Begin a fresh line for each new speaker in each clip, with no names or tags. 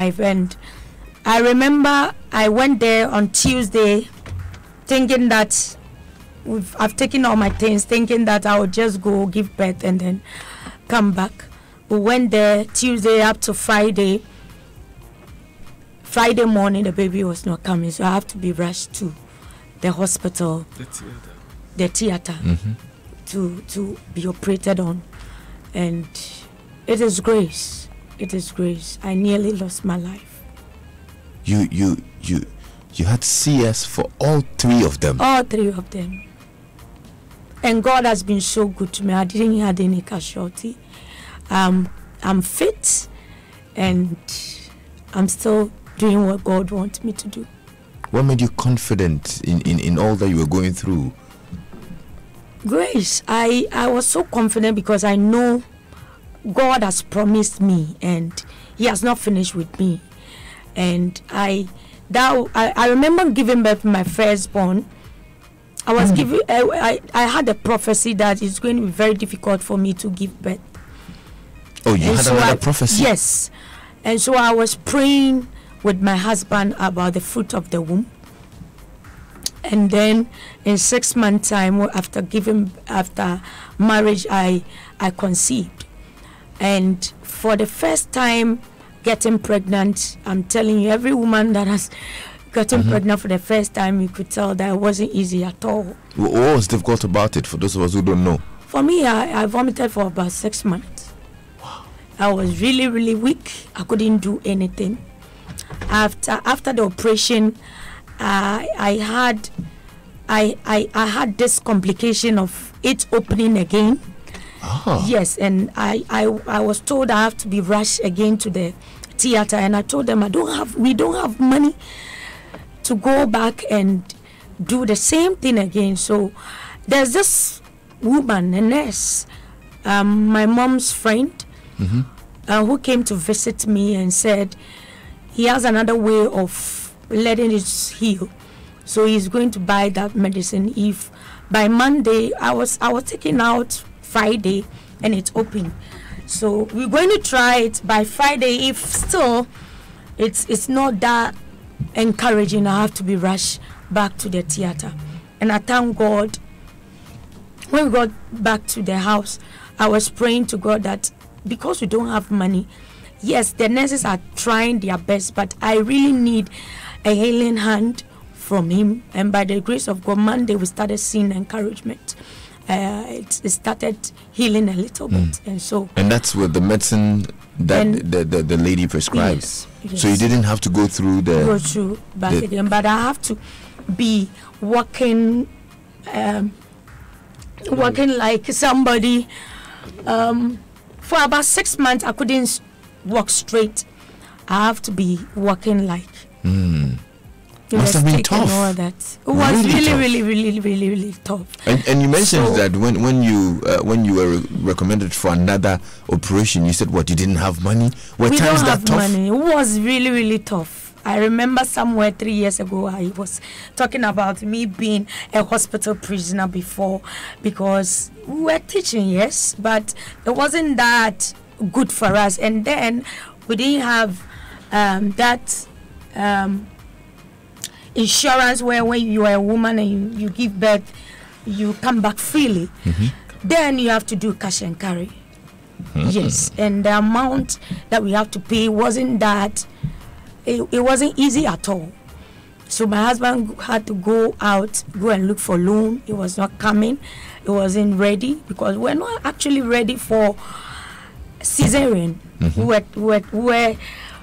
life. And I remember I went there on Tuesday thinking that I've taken all my things, thinking that I would just go give birth and then come back. We went there Tuesday up to Friday. Friday morning, the baby was not coming, so I have to be rushed to the hospital, the theater, to be operated on. And it is grace. It is grace. I nearly lost my life.
You had CS for all 3 of them.
All 3 of them. And God has been so good to me. I didn't have any casualty. I'm fit, and I'm still doing what God wants me to do.
What made you confident in all that you were going through?
Grace. I was so confident because I know God has promised me, and He has not finished with me. And I remember giving birth to my firstborn. I was giving. I had a prophecy that it's going to be very difficult for me to give birth.
Oh, you had another prophecy?
Yes. And so I was praying with my husband about the fruit of the womb. And then in 6 months' time, after marriage, I conceived. And for the first time getting pregnant, I'm telling you, every woman that has gotten pregnant for the first time, you could tell that it wasn't easy at all.
What was difficult about it, for those of us who don't know?
For me, I vomited for about 6 months.
Wow.
I was really, really weak. I couldn't do anything. After the operation, I had this complication of it opening again.
Oh.
Yes, and I was told I have to be rushed again to the theater, and I told them we don't have money to go back and do the same thing again. So there's this woman, a nurse, my mom's friend, who came to visit me and said he has another way of letting it heal. So he's going to buy that medicine. If by Monday, I was taking out Friday and it's open. So we're going to try it by Friday. If still it's not that encouraging, I have to be rushed back to the theater. And I thank God. When we got back to the house, I was praying to God that because we don't have money, yes, the nurses are trying their best, but I really need a healing hand from Him. And by the grace of God, Monday we started seeing encouragement. It started healing a little bit,
and that's with the medicine that the lady prescribed.
Yes.
So you didn't have to go through
back again, but I have to be walking like somebody. For about 6 months, I couldn't walk straight. I have to be walking like.
Must have been tough.
All that. It was really tough.
And you mentioned that when you were recommended for another operation, you said what, you didn't have money?
We don't have money. It was really tough. I remember somewhere 3 years ago, I was talking about me being a hospital prisoner before, because we were teaching, yes, but it wasn't that good for us. And then we didn't have that insurance where when you are a woman and you give birth, you come back freely. Then you have to do cash and carry. Yes, and the amount that we have to pay wasn't that. It wasn't easy at all. So my husband had to go and look for loan. It was not coming. It wasn't ready because we're not actually ready for cesarean. We're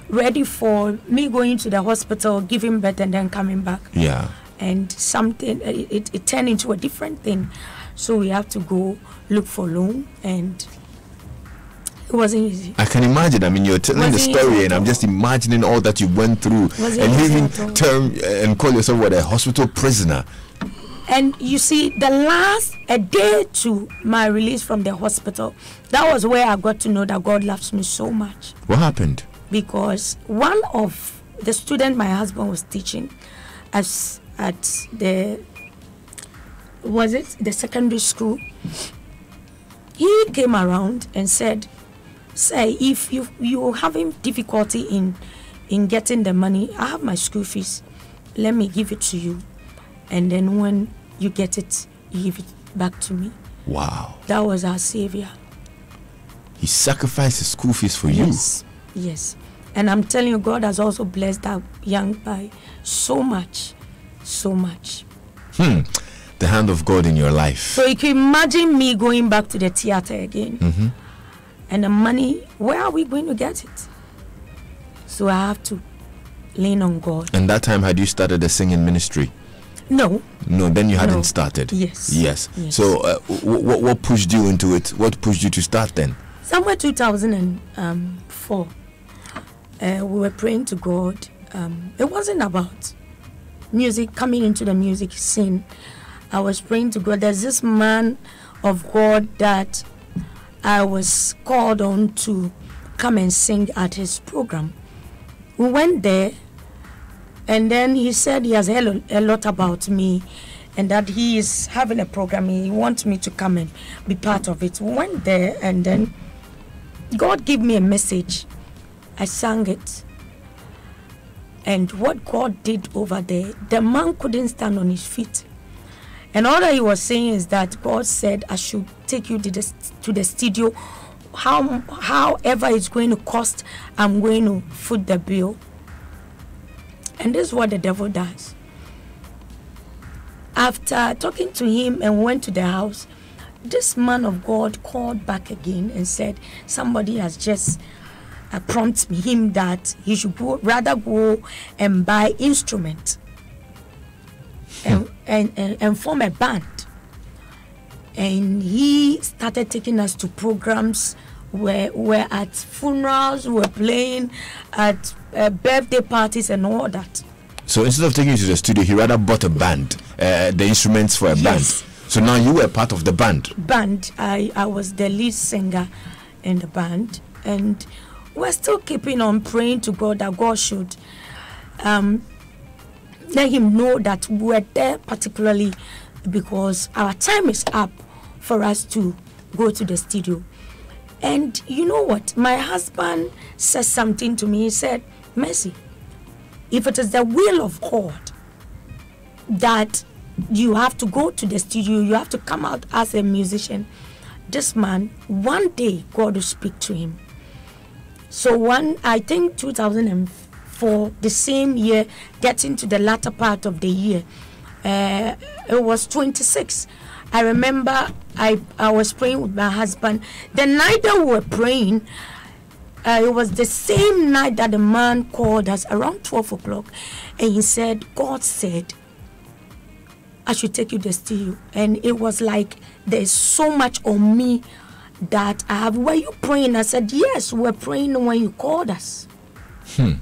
ready for me going to the hospital, giving birth, and then coming back.
Yeah.
And something, it turned into a different thing. So we have to go look for loan, and it wasn't easy.
I can imagine. I mean, you're telling the story, and I'm just imagining all that you went through, and even and call yourself a hospital prisoner.
And you see, a day to my release from the hospital, that was where I got to know that God loves me so much.
What happened?
Because one of the students my husband was teaching at the secondary school, he came around and said, "Say, if you're having difficulty in in getting the money. I have my school fees. Let me give it to you. And then when you get it, you give it back to me.
Wow.
That was our Savior.
He sacrificed his school fees for you.
Yes. And I'm telling you, God has also blessed that young boy so much.
The hand of God in your life.
So you can imagine me going back to the theater again.
Mm-hmm.
And the money, where are we going to get it? So I have to lean on God.
And that time, had you started a singing ministry?
No,
then you hadn't started.
Yes.
So what pushed you into it? What pushed you to start then?
Somewhere 2004, we were praying to God. It wasn't about music, coming into the music scene. I was praying to God. There's this man of God that I was called on to come and sing at his program. We went there, and then he said he has heard a lot about me and that he is having a program. He wants me to come and be part of it. We went there, and then God gave me a message. I sang it. And what God did over there, the man couldn't stand on his feet. And all that he was saying is that God said, I should take you to the studio. However it's going to cost, I'm going to foot the bill. And this is what the devil does. After talking to him and went to the house, this man of God called back again and said, somebody has just prompted him that he should rather go and buy instruments and form a band. And he started taking us to programs where we're at funerals, we're playing at birthday parties and all that.
So instead of taking you to the studio, he rather bought a band, the instruments for a band. So now you were part of the band.
I was the lead singer in the band, and we're still keeping on praying to God that God should let him know that we're there particularly because our time is up for us to go to the studio. And you know what? My husband said something to me. He said, Mercy, if it is the will of God that you have to go to the studio, you have to come out as a musician, this man, one day God will speak to him. So I think 2004, the same year, getting to the latter part of the year, it was 26. I remember I was praying with my husband. The night that we were praying, it was the same night that the man called us around 12 o'clock. And he said, God said, I should take you to the studio. And it was like, there's so much on me that I have. Were you praying? I said, yes, we're praying when you called us. And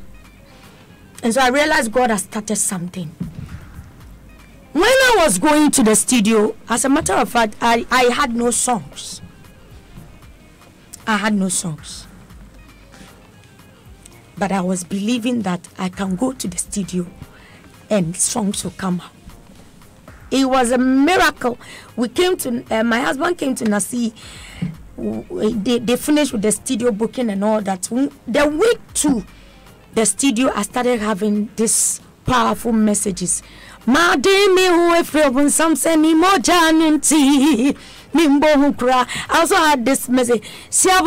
so I realized God has started something. When I was going to the studio, as a matter of fact, I had no songs. But I was believing that I can go to the studio and songs will come out. It was a miracle. We came to, my husband came to Nasi. They finished with the studio booking and all that. The week to the studio, I started having these powerful messages. I also had this message. I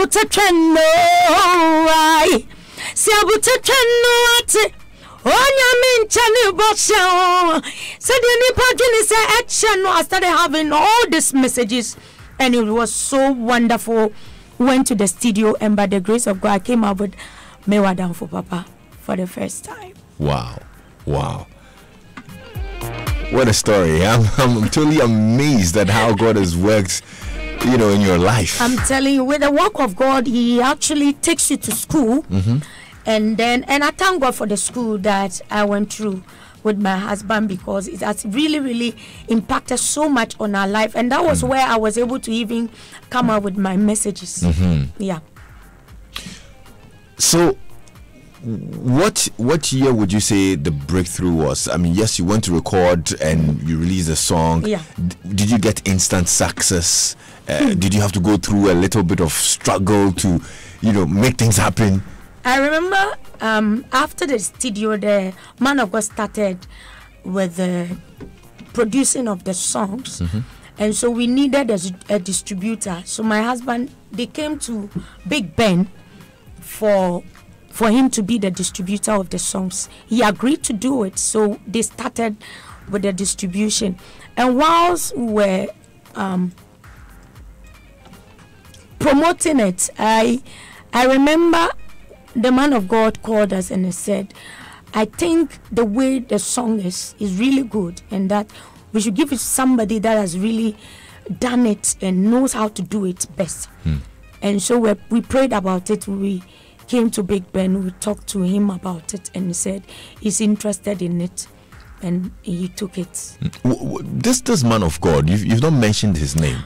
started having all these messages, and it was so wonderful. Went to the studio, and by the grace of God, I came out with Mewa Down for Papa for the first time.
Wow. What a story. I'm totally amazed at how God has worked, in your life.
I'm telling you, with the work of God, He actually takes you to school. And I thank God for the school that I went through with my husband, because it has really, really impacted so much on our life. And that was where I was able to even come out with my messages. Yeah.
So, what year would you say the breakthrough was? I mean, yes, you went to record and you released a song.
Yeah.
Did you get instant success? Did you have to go through a little bit of struggle to, make things happen?
I remember after the studio, the man of God started with the producing of the songs. And so we needed a distributor. So my husband, they came to Big Ben for him to be the distributor of the songs. He agreed to do it. So they started with the distribution. And whilst we were promoting it, I remember the man of God called us and he said, I think the way the song is really good, and that we should give it to somebody that has really done it and knows how to do it best. And so we prayed about it. We came to Big Ben. We talked to him about it, and he said he's interested in it, and he took it.
This man of God, you've not mentioned his name.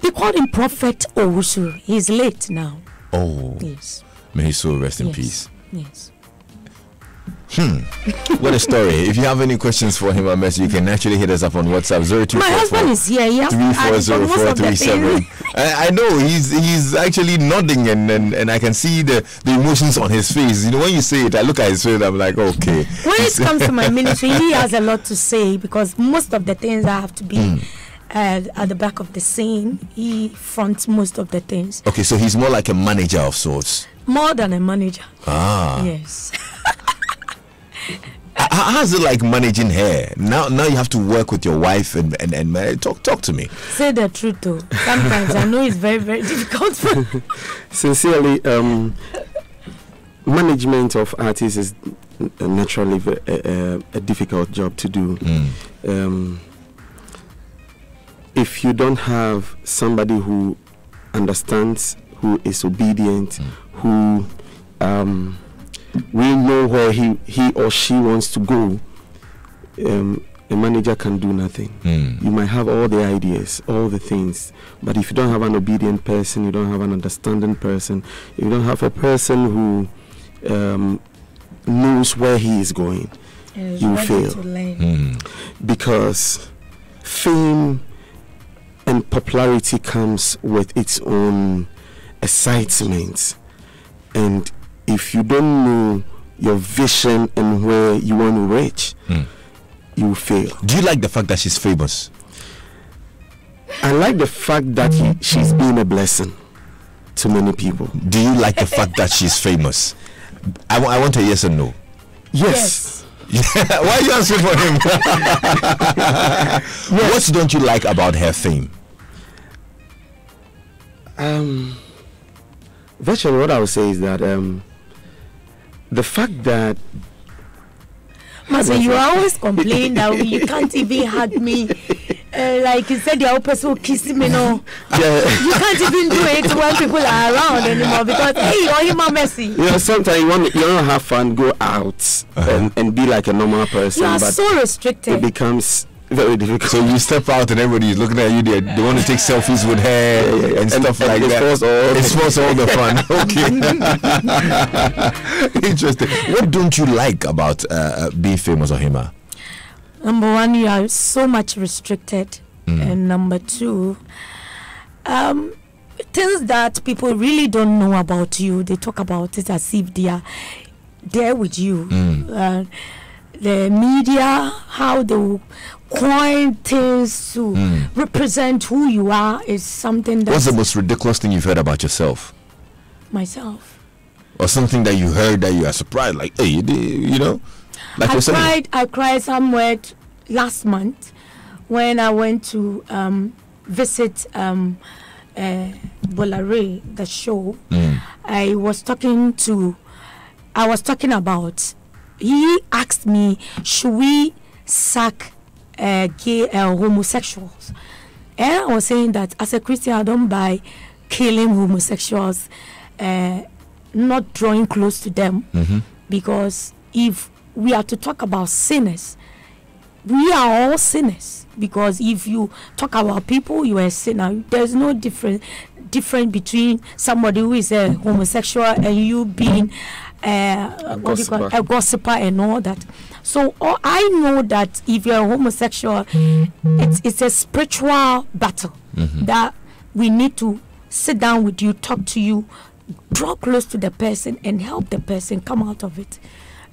They called him Prophet Owusu. He's late now.
Oh,
yes.
May his soul rest in peace.
Yes.
What a story. If you have any questions for him, you can actually hit us up on WhatsApp 0244.
My husband is here. He has
340437. I know he's actually nodding and I can see the emotions on his face. You know, when you say it, I look at his face, I'm like, okay.
When it comes to my ministry, he has a lot to say, because most of the things I have to be at the back of the scene. He fronts most of the things.
Okay, so he's more like a manager of sorts.
More than a manager.
Ah.
Yes.
How's it like managing her? Now you have to work with your wife and talk to me.
Say the truth though. Sometimes I know it's very, very difficult.
Sincerely, management of artists is naturally a difficult job to do. If you don't have somebody who understands, who is obedient, who we know where he or she wants to go, a manager can do nothing. You might have all the ideas, all the things, but if you don't have an obedient person, you don't have an understanding person, if you don't have a person who knows where he is going, you fail. Because fame and popularity comes with its own excitement, and if you don't know your vision and where you want to reach, you fail.
Do you like the fact that she's famous?
I like the fact that she's been a blessing to many people.
Do you like the fact that she's famous? I want a yes or no.
Yes.
Why are you answering for him?
Yes.
What don't you like about her fame?
Virtually what I would say is that the fact that
Master, you always complain that you can't even hug me. Like you said, your person will kiss me. No, you can't even do it when people are around anymore, because hey, Ohemaa messy.
You know, sometimes you want to have fun, go out and be like a normal person.
You are
but
so restricted.
it becomes very difficult.
So you step out and everybody is looking at you. They want to take selfies with her and stuff like that. It spoils all the fun. Okay. Interesting. What don't you like about being famous, Ohemaa?
Number one, you are so much restricted, and number two, things that people really don't know about you, they talk about it as if they are there with you. The media, how they coin things to represent who you are, is something that.
What's the most ridiculous thing you've heard about yourself?
Myself.
Or something that you heard that you are surprised, like, hey, you know? Like
I cried somewhere last month when I went to visit Bolare, the show. I was talking about, he asked me, should we sack gay homosexuals? And I was saying that as a Christian, I don't buy killing homosexuals, not drawing close to them, because if we are to talk about sinners, we are all sinners, because if you talk about people, you are a sinner. There's no difference between somebody who is a homosexual and you being a gossiper and all that. So I know that if you're a homosexual, it's a spiritual battle that we need to sit down with you, talk to you, draw close to the person and help the person come out of it.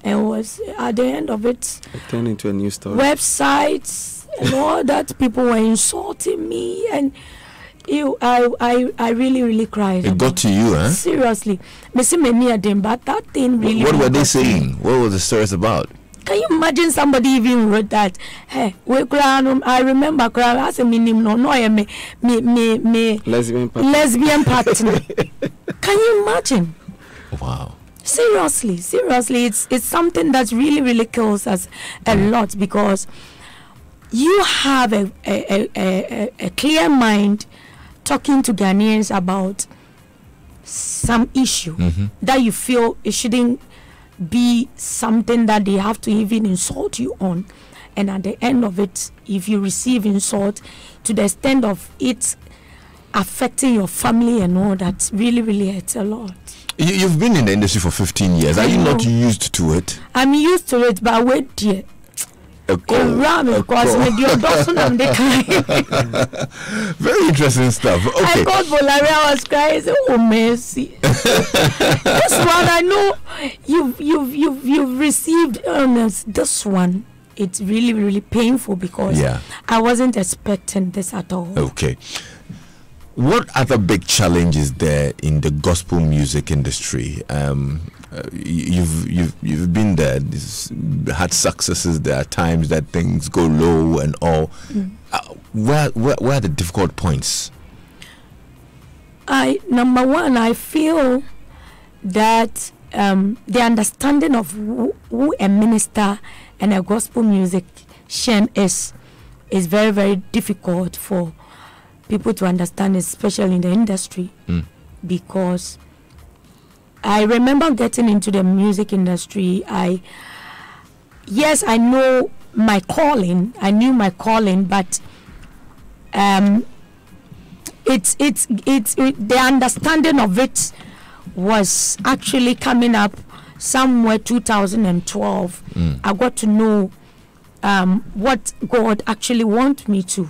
And was at the end of it,
turned into a new story.
Websites and all that, people were insulting me, and I really cried.
It got to you, huh?
Seriously. But that thing really.
What were they
got
saying?
me.
What were the stories about?
Can you imagine somebody even wrote that? Hey, I remember crying as a minimum. No, me lesbian partner. Can you imagine?
Wow.
Seriously, it's something that really kills us a lot, because you have a clear mind talking to Ghanaians about some issue that you feel it shouldn't be something that they have to even insult you on, and at the end of it, if you receive insult to the extent of it affecting your family and all that, really hurts a lot.
You've been in the industry for 15 years. Are you not used to it?
I'm used to it, but wait, dear. Very
interesting stuff. Okay.
I called Valeria, I was crying. I said, oh, mercy. This one, I know you've received illness. This one, it's really painful, because I wasn't expecting this at all.
Okay. What other big challenge is there in the gospel music industry? You've been there, had successes. There are times that things go low and all. Where are the difficult points?
Number one, I feel that the understanding of who a minister and a gospel musician is very difficult for people to understand, especially in the industry, because I remember getting into the music industry. I know my calling. I knew my calling, but the understanding of it was actually coming up somewhere 2012. I got to know what God actually wants me to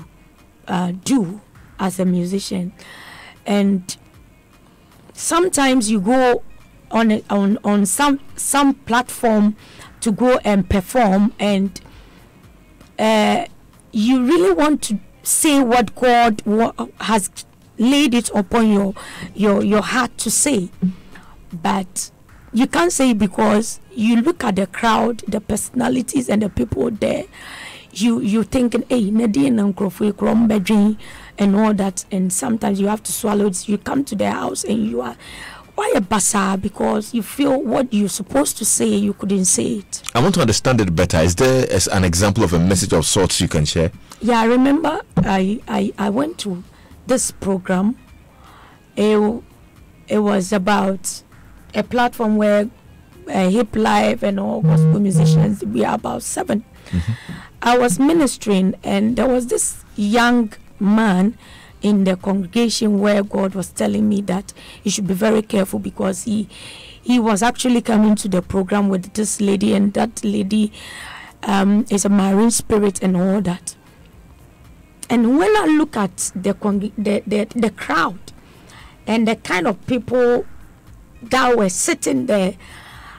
do as a musician. And sometimes you go on some platform to go and perform, and you really want to say what God has laid it upon your heart to say, but you can't say, because you look at the crowd, the personalities and the people there, you thinking, hey, Nadine and and all that, and sometimes you have to swallow it. You come to their house and you are why a basa, because you feel what you're supposed to say, you couldn't say it. I
want to understand it better. Is there an example of a message of sorts you can share?
Yeah, I remember I went to this program. It was about a platform where Hip Life and all gospel musicians, we are about 7. I was ministering, and there was this young man in the congregation where God was telling me that he should be very careful, because he was actually coming to the program with this lady, and that lady is a marine spirit and all that. And when I look at the crowd and the kind of people that were sitting there,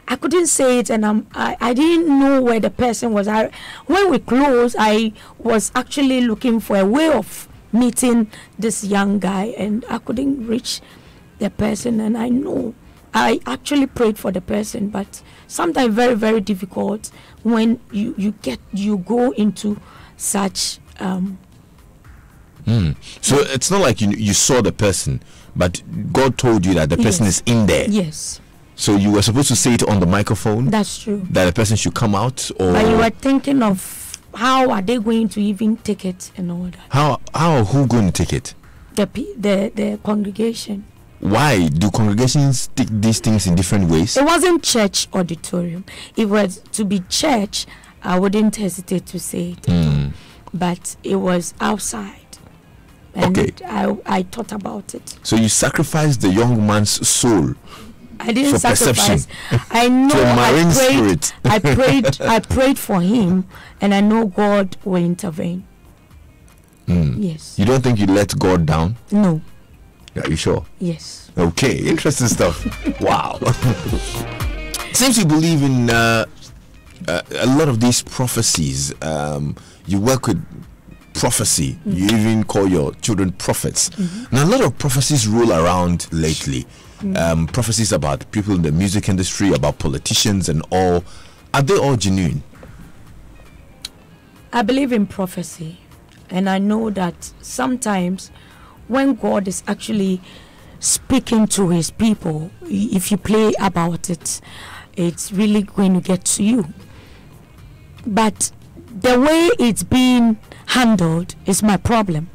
I couldn't say it, and I didn't know where the person was. When we closed, I was actually looking for a way of meeting this young guy, and I couldn't reach the person. And I know I actually prayed for the person, but sometimes very, very difficult when you go into such.
So it's not like you saw the person, but God told you that the person is in there.
Yes.
So you were supposed to say it on the microphone.
That's true.
That the person should come out, or
but you were thinking of how are they going to even take it and all that.
Who going to take it?
The congregation.
Why do congregations take these things in different ways?
It wasn't church auditorium. If it was to be church, I wouldn't hesitate to say it. But it was outside. And I thought about it.
So you sacrificed the young man's soul.
I didn't sacrifice.
Perception.
I know.
To a marine spirit.
I prayed for him, and I know God will intervene. Yes.
You don't think you let God down?
No.
Are you sure?
Yes.
Okay, interesting stuff. Wow. Seems you believe in a lot of these prophecies. You work with prophecy. You even call your children prophets. Now, a lot of prophecies roll around lately. Prophecies about people in the music industry, about politicians and all. Are they all genuine?
I believe in prophecy, and I know that sometimes when God is actually speaking to his people, if you play about it, it's really going to get to you. But the way it's being handled is my problem.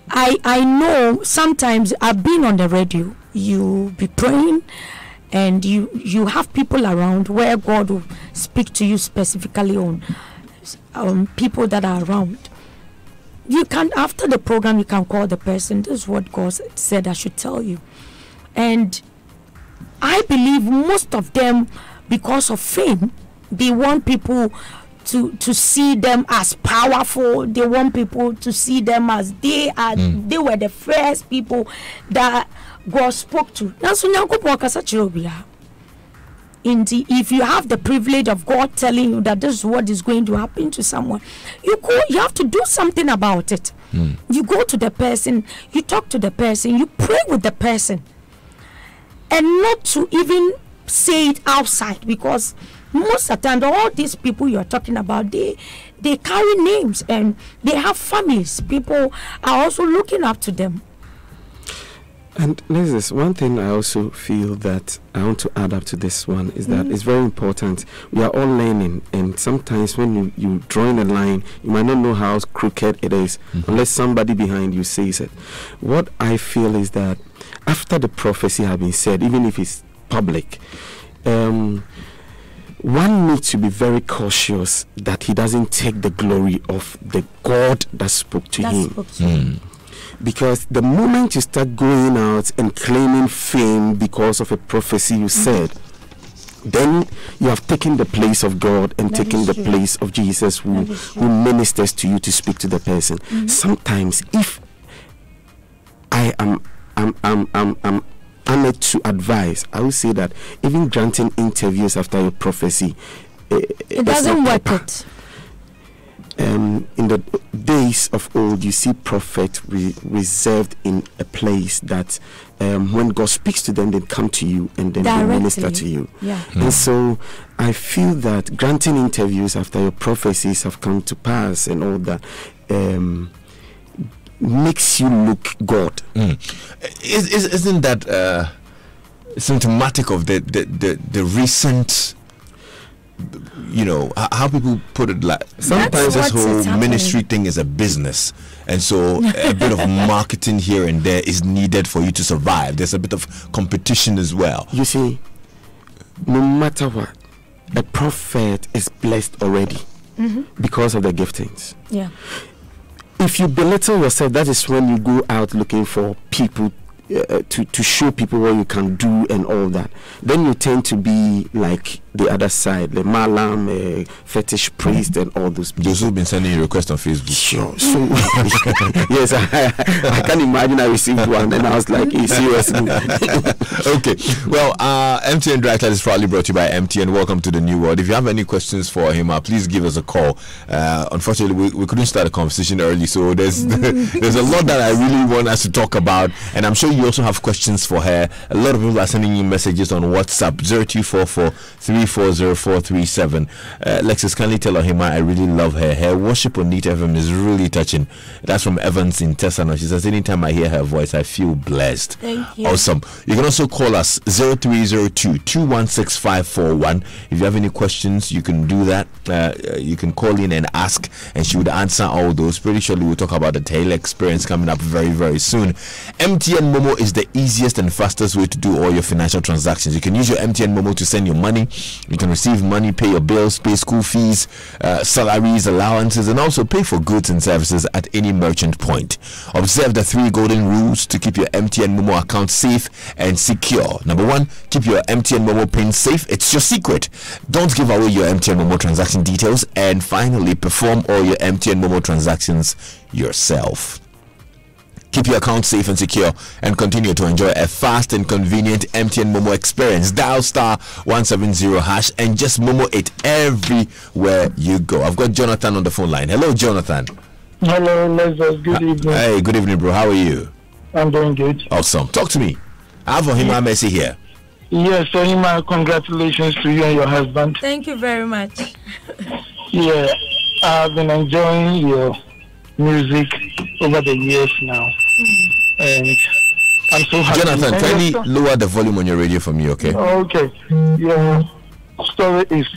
I know sometimes I've been on the radio, you be praying and you have people around where God will speak to you specifically on people that are around. You can, after the program, you can call the person, this is what God said I should tell you. And I believe most of them, because of fame, they want people to see them as powerful. They want people to see them as they were the first people that God spoke to. If you have the privilege of God telling you that this is what is going to happen to someone, you have to do something about it. You go to the person, you talk to the person, you pray with the person, and not to even say it outside, because most of the time all these people you're talking about, they carry names and they have families. People are also looking up to them. And
there's one thing I also feel that I want to add up to this one is that it's very important. We are all learning, and sometimes when you drawing a line, you might not know how crooked it is unless somebody behind you says it. What I feel is that after the prophecy has been said, even if it's public, one needs to be very cautious that he doesn't take the glory of the God that spoke to him. Because the moment you start going out and claiming fame because of a prophecy you said, then you have taken the place of God and taken the place of Jesus, who ministers to you to speak to the person. Sometimes, if I am honored to advise, I would say that even granting interviews after your prophecy,
it doesn't work it.
In the days of old, you see prophets reserved in a place that when God speaks to them, they come to you and then they minister to you. And so I feel that granting interviews after your prophecies have come to pass and all that makes you look God.
Isn't that symptomatic of the recent, you know, how people put it, like sometimes this whole ministry thing is a business, and so a bit of marketing here and there is needed for you to survive. There's a bit of competition as well.
You see, no matter what, a prophet is blessed already because of the giftings. If you belittle yourself, that is when you go out looking for people to show people what you can do and all that. Then you tend to be like the other side, the malam, fetish priest, and all those people.
Those who've been sending you requests on Facebook.
Sure. So yes, I can imagine I received one and I was like, hey, seriously.
Okay. Well, MTN Dragline is proudly brought to you by MTN. Welcome to the new world. If you have any questions for Ohemaa, please give us a call. Unfortunately, we couldn't start a conversation early, so there's a lot that I really want us to talk about, and I'm sure you also have questions for her. A lot of people are sending you messages on WhatsApp 0244-340437. Lexus, kindly tell Ohemaa I really love her. Her worship on Neat FM is really touching. That's from Evans in Tessano. She says, anytime I hear her voice, I feel blessed.
Thank you.
Awesome. You can also call us 0302-216-541. If you have any questions, you can do that. You can call in and ask, and she would answer all those. Pretty surely we'll talk about the Taylor experience coming up very, very soon. MTN Momo is the easiest and fastest way to do all your financial transactions. You can use your MTN Momo to send your money. You can receive money, pay your bills, pay school fees, salaries, allowances, and also pay for goods and services at any merchant point. Observe the 3 golden rules to keep your MTN Momo account safe and secure. Number 1, keep your MTN Momo PIN safe. It's your secret. Don't give away your MTN Momo transaction details. And finally, perform all your MTN Momo transactions yourself. Keep your account safe and secure and continue to enjoy a fast and convenient MTN Momo experience. Dial star 170 hash and just Momo it everywhere you go. I've got Jonathan on the phone line. Hello, Jonathan.
Hello, Lazarus. Good evening.
Hey, good evening, bro. How are you?
I'm doing good.
Awesome. Talk to me. I have Ohemaa Mercy here.
Yes, Ohemaa, congratulations to you and your husband.
Thank you very much.
Yeah, I've been enjoying your music over the years now. And I'm so happy.
Jonathan, kindly lower the volume on your radio for me, okay?
Okay. Your story is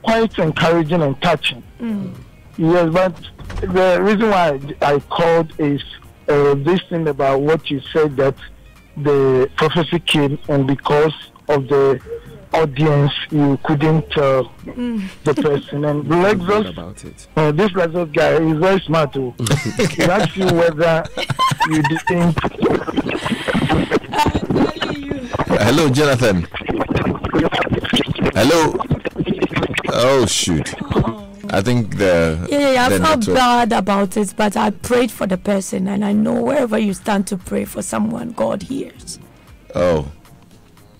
quite encouraging and touching. Yes, but the reason why I called is this thing about what you said, that the prophecy came, and because of the audience you couldn't tell the person. And Lexus,
about it.
this Lexus guy is very smart too. He asks you whether you didn't.
Hello, Jonathan. Hello. Oh shoot. I think
I
the
felt
network.
bad about it, but I prayed for the person, and I know wherever you stand to pray for someone, God hears.
Oh,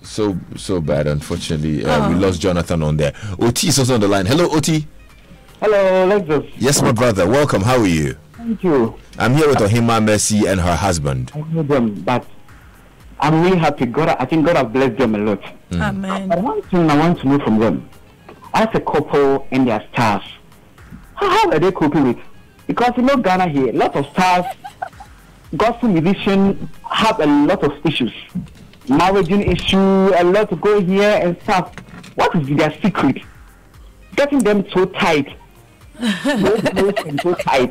so bad. Unfortunately, we lost Jonathan on there. Oti is also on the line. Hello, Oti.
Hello, Lexus.
Yes, my brother. Welcome. How are you?
Thank you.
I'm here with Ohemaa Mercy and her husband.
I know them, but I'm really happy. I think God has blessed them a lot.
Amen.
But one thing I want to know from them, as a couple and their stars, how are they coping with? Because you know Ghana here, a lot of stars, gospel musicians have a lot of issues. Marriage issue, a lot to go here and stuff. What is their secret? Getting them so tight. So close and so tight.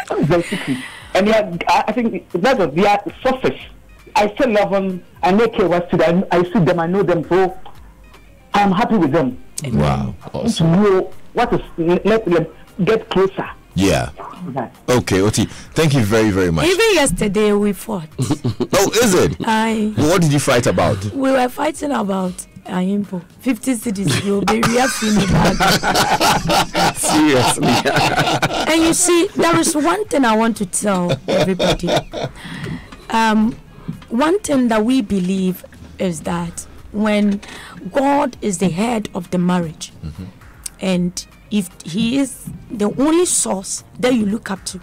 What is their secret? And I think that was their success. I still love them. I know KWS today. I see them. I know them. So I'm happy with them.
Wow. Awesome.
To know what is, let them get closer.
Yeah. Okay, Oti. Thank you very, very much.
Even yesterday we fought.
Oh, is it? What did you fight about?
We were fighting about Ayimpo. 50 cities will be reacting back.
Seriously.
And you see, there is one thing I want to tell everybody. One thing that we believe is that when God is the head of the marriage, and if he is the only source that you look up to,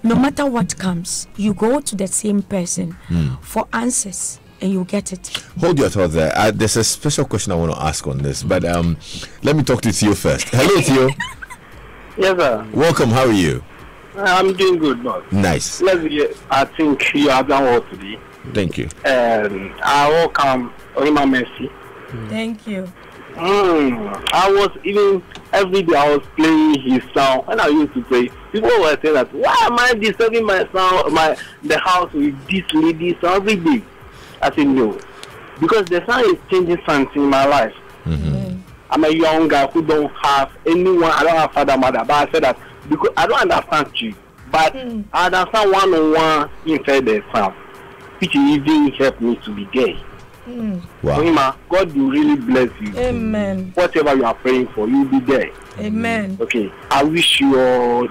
no matter what comes, you go to the same person for answers and you get it.
Hold your thought there. There's a special question I want to ask on this, but let me talk to Theo first. Hello, Theo.
Yes, sir.
Welcome. How are you?
I'm doing good, boss.
Nice.
I think you have done well today.
Thank you.
I welcome Ohemaa Mercy.
Thank you.
I was even every day I was playing his song when I used to play. People were saying that, why am I disturbing my sound, the house with this lady song every day? I said no, because the sound is changing something in my life. I'm a young guy who don't have anyone. I don't have father, mother, but I said that because I don't understand you, but I understand one-on-one inside the sound, which even helped me to be gay.
Wow.
Ohemaa, God will really bless you.
Amen.
Whatever you are praying for, you'll be there.
Amen.
Okay. I wish you all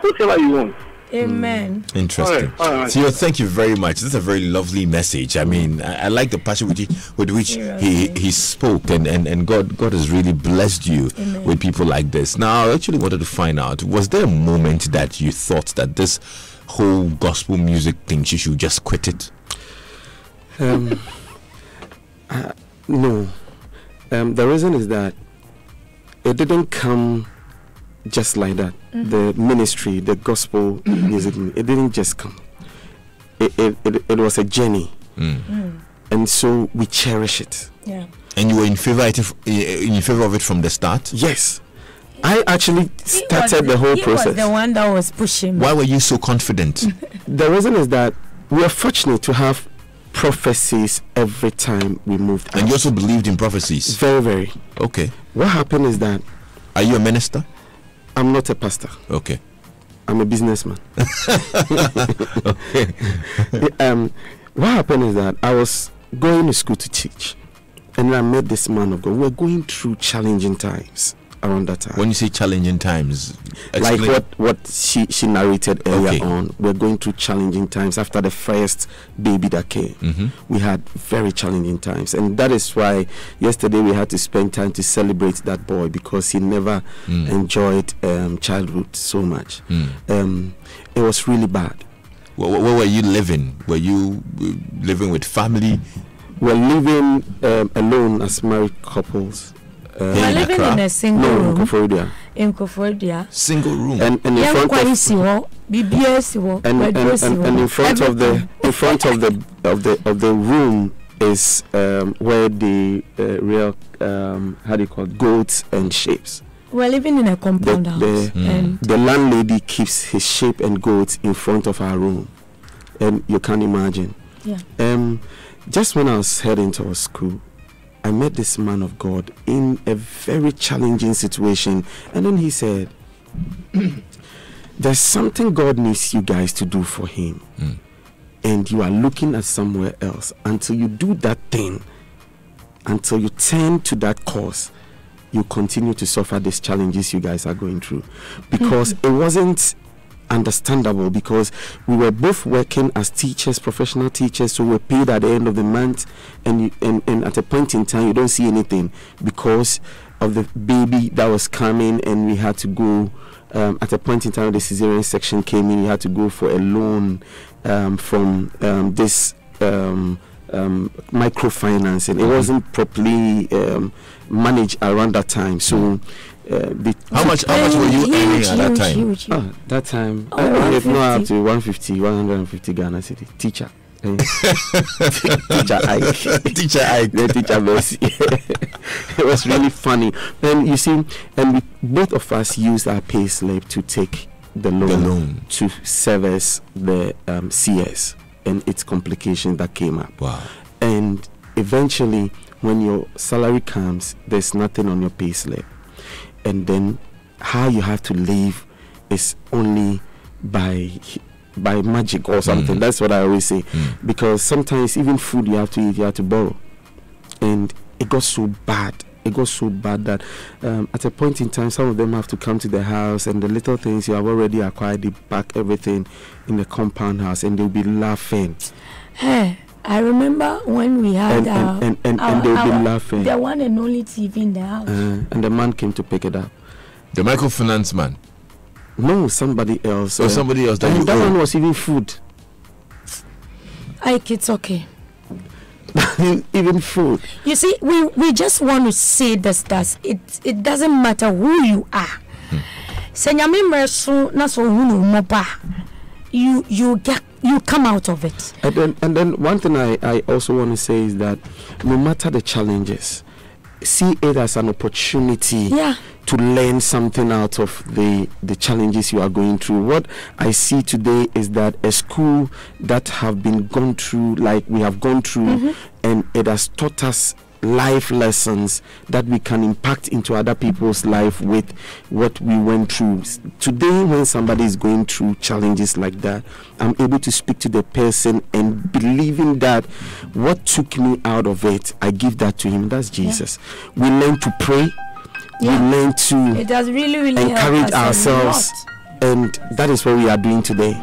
whatever you want.
Amen.
Interesting.
All right.
Theo, thank you very much. That's a very lovely message. I mean, I like the passion with which he spoke, and God has really blessed you with people like this. Now, I actually wanted to find out, was there a moment that you thought that this whole gospel music thing, you should just quit it?
No. The reason is that it didn't come just like that. The ministry, the gospel music, it didn't just come. It was a journey. And so we cherish it.
Yeah.
And you were in favor of it from the start?
Yes. I actually started the whole process.
He was the one that was pushing me.
Why were you so confident?
The reason is that we are fortunate to have prophecies every time we moved.
And you also believed in prophecies?
Very, very.
Okay.
What happened is that...
Are you a minister?
I'm not a pastor.
Okay.
I'm a businessman.
Okay.
What happened is that I was going to school to teach, and I met this man of God. We were going through challenging times. around that time.
When you say challenging times,
like
explain.
what she narrated earlier on, we're going through challenging times after the first baby that came. We had very challenging times, and that is why yesterday we had to spend time to celebrate that boy, because he never enjoyed childhood so much. It was really bad.
Where were you living? Were you living with family?
We're living alone as married couples.
We're living in a single room. In Koforidua.
Single room.
And in front of the room is where the real how do you call it, goats and sheep.
We're living in a compound house.
The landlady keeps his sheep and goats in front of our room, and you can imagine.
Yeah.
Just when I was heading towards school, I met this man of God in a very challenging situation, and then he said, there's something God needs you guys to do for him, and you are looking at somewhere else. Until you do that thing, until you turn to that cause, you continue to suffer these challenges you guys are going through. Because it wasn't understandable, because we were both working as teachers, professional teachers, so we're paid at the end of the month, and at a point in time you don't see anything because of the baby that was coming, and we had to go at a point in time the cesarean section came in. We had to go for a loan from this microfinancing. It wasn't properly managed around that time, so how much
were you earning at that time?
Huge. That time, I get no up to 150 Ghana city. Teacher. Teacher Ike. The teacher Mercy. It was really funny. And you see, and both of us used our pay slip to take the loan to service the CS and its complications that came up.
Wow. And
eventually, when your salary comes, there's nothing on your pay slip. And then how you have to live is only by magic or something. That's what I always say. Because sometimes even food you have to eat, you have to borrow. And it got so bad. It got so bad that at a point in time, some of them have to come to the house, and the little things you have already acquired, they pack everything in the compound house, and they'll be laughing.
Hey, I remember when we had
and they'll be laughing.
The one and only TV in the house.
And the man came to pick it up.
The microfinance man?
No, somebody else.
Somebody else.
That one was even food.
Ike, it's okay.
Even food. You
see, we just want to say this, that it doesn't matter who you are. You come out of it.
And then one thing I also want to say is that no matter the challenges, see it as an opportunity to learn something out of the challenges you are going through. What I see today is that a school that have been gone through, like we have gone through, and it has taught us life lessons that we can impact into other people's life with what we went through. Today, when somebody is going through challenges like that, I'm able to speak to the person and believing that what took me out of it, I give that to him. That's Jesus. We learn to pray. We learn to
it does really
encourage ourselves, and that is what we are doing today.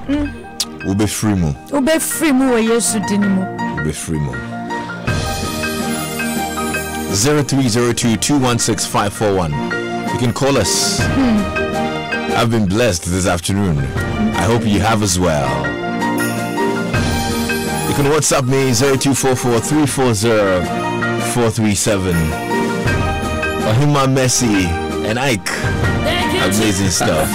Ube free mo.
Ube free mo. Yesu dinimo.
Ube free mo. 0302-216-541. You can call us. I've been blessed this afternoon. I hope you have as well. You can WhatsApp me 0244-340-437. Ohemaa, Messi, and Ike. Amazing stuff.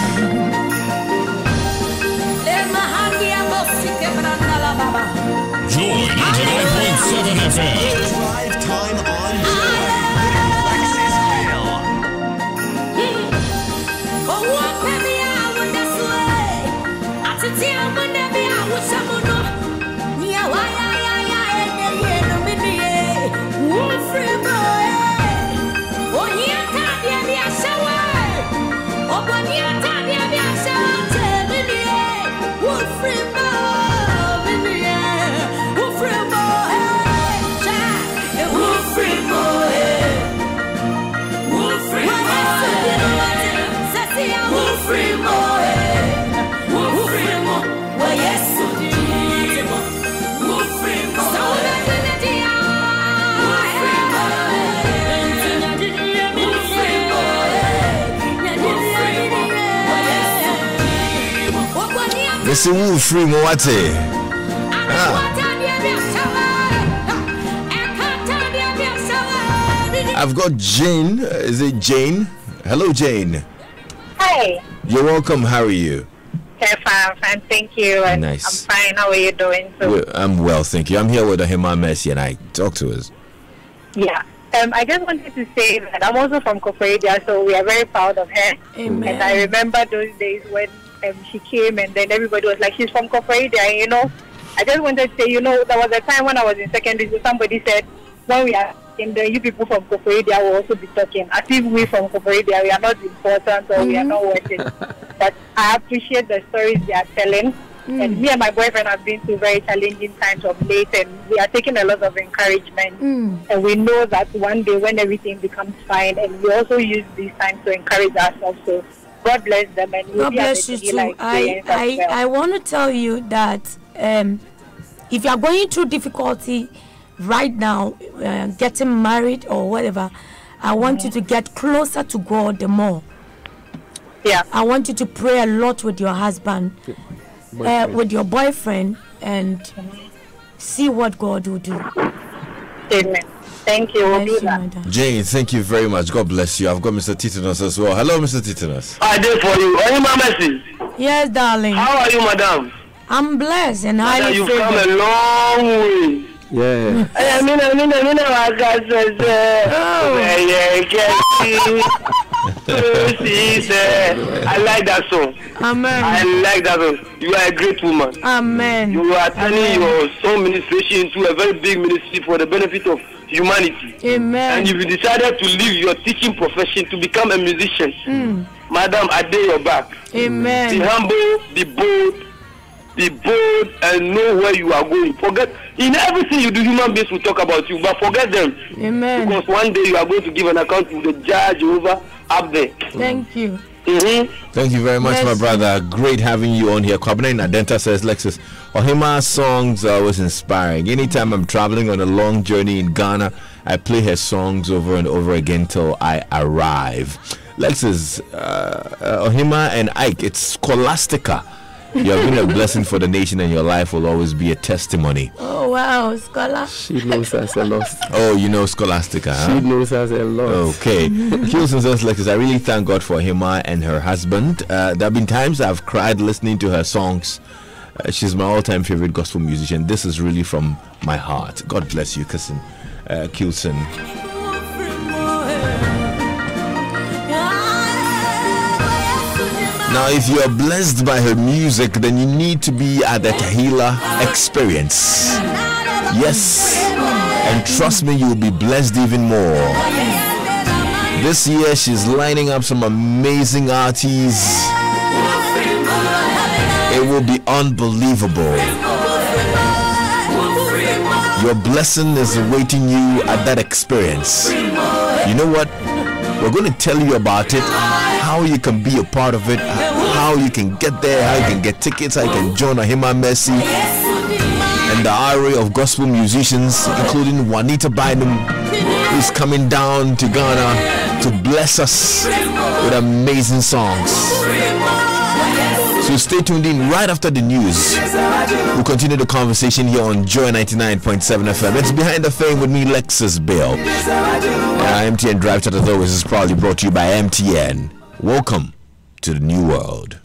Joy 99.7 FM.
Drive time on Joy.
Mr. Wu free Moate. I've got Jane. Is it Jane? Hello, Jane.
Hi.
You're welcome. How are you?
Okay, fine. Thank you. And
Nice.
I'm fine. How are you doing?
I'm well, thank you. I'm here with Ohemaa Mercy, and I talk to us.
Yeah. I just wanted to say that I'm also from Koforidua, so we are very proud of her.
Amen.
And I remember those days when she came, and then everybody was like, she's from Koforidua, you know. I just wanted to say, you know, there was a time when I was in secondary school, somebody said, when we are in the you people from Koforidua will also be talking. As if we from Koforidua, we are not important or we are not worth it. But I appreciate the stories they are telling. And me and my boyfriend have been through very challenging times of late, and we are taking a lot of encouragement. And we know that one day when everything becomes fine, and we also use these times to encourage ourselves. So God bless them, and we'll
God bless you too. I want to tell you that if you are going through difficulty right now, getting married or whatever, I want you to get closer to God the more.
Yeah.
I want you to pray a lot with your husband, with your boyfriend, and see what God will do.
Amen. Thank you. We'll do that.
Jane, thank you very much. God bless you. I've got Mr. Titanos as well. Hello, Mr. Titanos.
I did for you. Ohemaa Mercy.
Yes, darling.
How are you, madam?
I'm blessed and
Madam,
highly
you've come
favored.
a long way.
Yeah.
I like that song.
Amen.
I like that song. You are a great woman.
Amen.
You are turning your soul ministration into a very big ministry for the benefit of humanity.
Amen.
And you decided to leave your teaching profession to become a musician. Madam, I dare your back.
Amen.
Be humble, be bold, and know where you are going. Forget, in everything you do, human beings will talk about you, but forget them.
Amen.
Because one day you are going to give an account to the judge over up there.
Thank you.
Thank you very much,
Bless
my
you.
brother. Great having you on here. Kwabena Nadenta says, Lexus, Ohemaa's songs are always inspiring. Anytime I'm traveling on a long journey in Ghana, I play her songs over and over again till I arrive. Lexus, Ohemaa and Ike, it's Scholastica. You have been a blessing for the nation, and your life will always be a testimony.
Oh, wow, Scholar.
She knows us a lot.
Oh, you know Scholastica, huh?
She knows us a lot.
Okay. Hilson says, Lexus, I really thank God for Ohemaa and her husband. There have been times I've cried listening to her songs. She's my all-time favorite gospel musician. This is really from my heart. God bless you, cousin Kilson. Now, if you are blessed by her music, then you need to be at the Tahila experience. Yes, and trust me, you'll be blessed even more. This year, she's lining up some amazing artists. It will be unbelievable. Your blessing is awaiting you at that experience. You know what? We're going to tell you about it, how you can be a part of it, how you can get there, how you can get tickets, how you can join Ohemaa Mercy and the array of gospel musicians, including Juanita Bynum, who's coming down to Ghana to bless us with amazing songs. So stay tuned in right after the news. We'll continue the conversation here on Joy 99.7 FM. It's Behind the Fame with me, Lexus Bill. MTN Drive Chat, as always, is proudly brought to you by MTN. Welcome to the new world.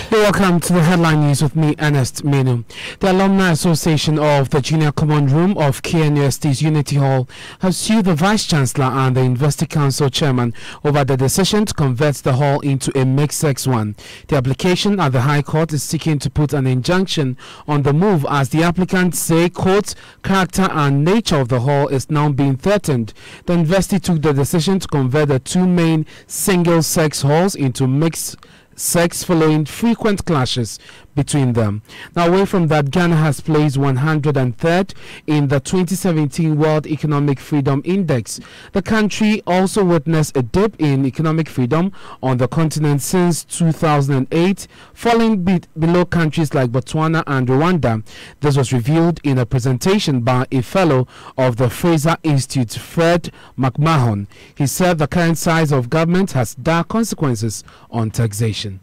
Welcome to the headline news with me, Ernest Menu. The Alumni Association of the Junior Common Room of KNUST's Unity Hall has sued the Vice Chancellor and the University Council Chairman over the decision to convert the hall into a mixed-sex one. The application at the High Court is seeking to put an injunction on the move, as the applicants say, quote, character and nature of the hall is now being threatened. The university took the decision to convert the two main single-sex halls into mixed sex following frequent clashes between them. Now, away from that, Ghana has placed 103rd in the 2017 World Economic Freedom Index. The country also witnessed a dip in economic freedom on the continent since 2008, falling below countries like Botswana and Rwanda. This was revealed in a presentation by a fellow of the Fraser Institute, Fred McMahon. He said the current size of government has dire consequences on taxation.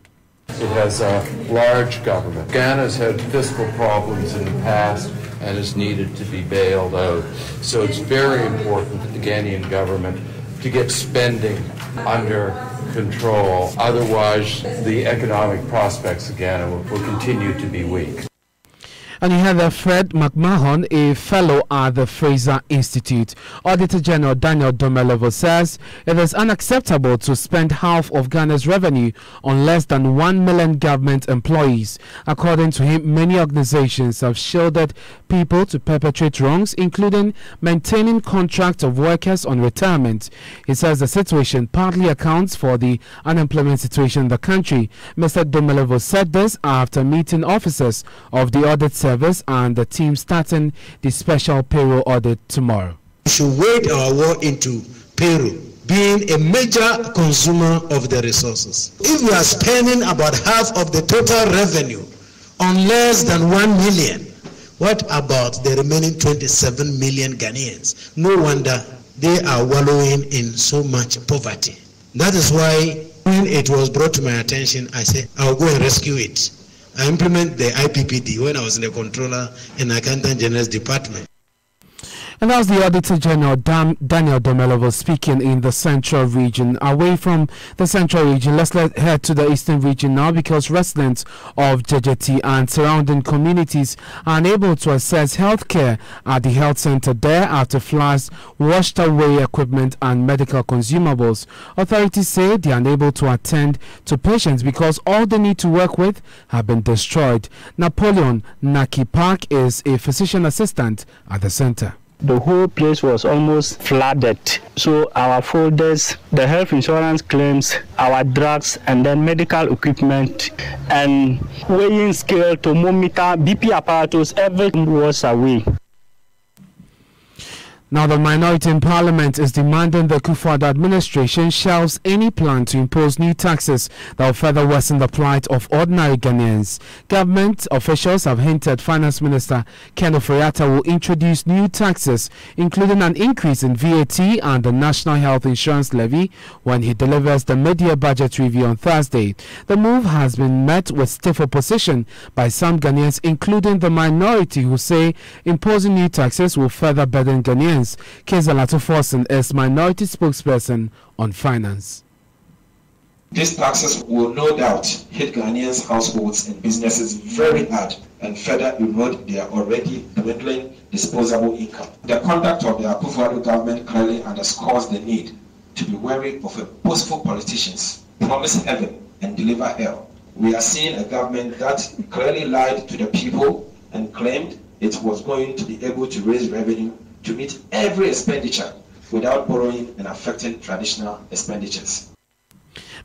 It has a large government. Ghana's had fiscal problems in the past and is needed to be bailed out. So it's very important for the Ghanaian government to get spending under control. Otherwise, the economic prospects of Ghana will continue to be weak.
And you have Fred McMahon, a fellow at the Fraser Institute. Auditor General Daniel Domelevo says it is unacceptable to spend half of Ghana's revenue on less than 1 million government employees. According to him, many organizations have shielded people to perpetrate wrongs, including maintaining contracts of workers on retirement. He says the situation partly accounts for the unemployment situation in the country. Mr. Domelevo said this after meeting officers of the audit service and the team starting the special payroll audit tomorrow.
We should wade our war into payroll, being a major consumer of the resources. If we are spending about half of the total revenue on less than 1 million, what about the remaining 27 million Ghanaians? No wonder they are wallowing in so much poverty. That is why when it was brought to my attention, I said, I'll go and rescue it. I implement the IPPD when I was in the Controller and Accountant General's Department.
And that was the Auditor General Daniel Domelevo speaking in the Central Region. Away from the Central Region, let's head to the Eastern Region now, because residents of Jejeti and surrounding communities are unable to access health care at the health center there after floods washed away equipment and medical consumables. Authorities say they are unable to attend to patients because all they need to work with have been destroyed. Napoleon Naki Park is a physician assistant at the center.
The whole place was almost flooded. So our folders, the health insurance claims, our drugs, and then medical equipment and weighing scale, thermometer, BP apparatus, everything was away.
Now, the minority in Parliament is demanding the Kufuor administration shelves any plan to impose new taxes that will further worsen the plight of ordinary Ghanaians. Government officials have hinted Finance Minister Ken Ofori-Atta will introduce new taxes, including an increase in VAT and the National Health Insurance Levy, when he delivers the mid-year budget review on Thursday. The move has been met with stiff opposition by some Ghanaians, including the minority, who say imposing new taxes will further burden Ghanaians. Kezalato Forsen is minority spokesperson on finance.
These taxes will no doubt hit Ghanaians' households and businesses very hard and further erode their already dwindling disposable income. The conduct of the Akufo-Addo government clearly underscores the need to be wary of a boastful politicians, promise heaven and deliver hell. We are seeing a government that clearly lied to the people and claimed it was going to be able to raise revenue to meet every expenditure without borrowing and affecting traditional expenditures.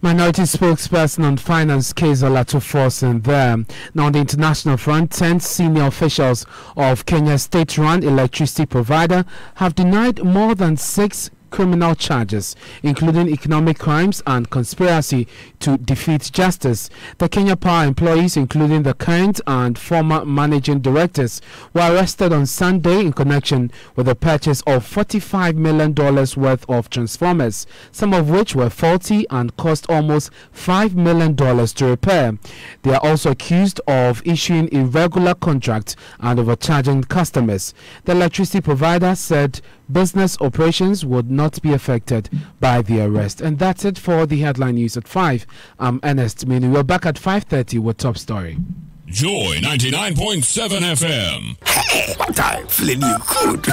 Minority spokesperson on finance, Kezalato Forsen there. Now, on the international front, 10 senior officials of Kenya's state-run electricity provider have denied more than 6 criminal charges, including economic crimes and conspiracy to defeat justice. The Kenya Power employees, including the current and former managing directors, were arrested on Sunday in connection with the purchase of $45 million worth of transformers, some of which were faulty and cost almost $5 million to repair. They are also accused of issuing irregular contracts and overcharging customers. The electricity provider said business operations would not be affected by the arrest. And that's it for the headline news at 5. I'm Ernest Minu. We're back at 5:30 with Top Story.
Joy 99.7 FM.
Hey, what time? Feeling you good.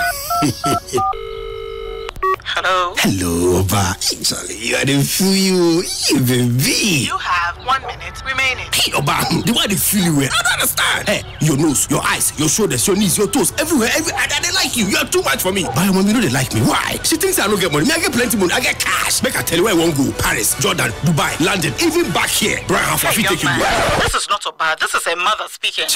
Hello.
Hello, Oba. Actually, you are the fool, you baby.
You have 1 minute remaining.
Hey, Oba, the way they feel you, I don't understand. Hey, your nose, your eyes, your shoulders, your knees, your toes, everywhere, they like you. You are too much for me. But when you know they like me, why? She thinks I don't get money. Me, I get plenty money. I get cash. Make I tell you where I won't go. Paris, Jordan, Dubai, London, even back here. Brian, how far
Hey,
take you?
this is not so bad. This is a mother speaking.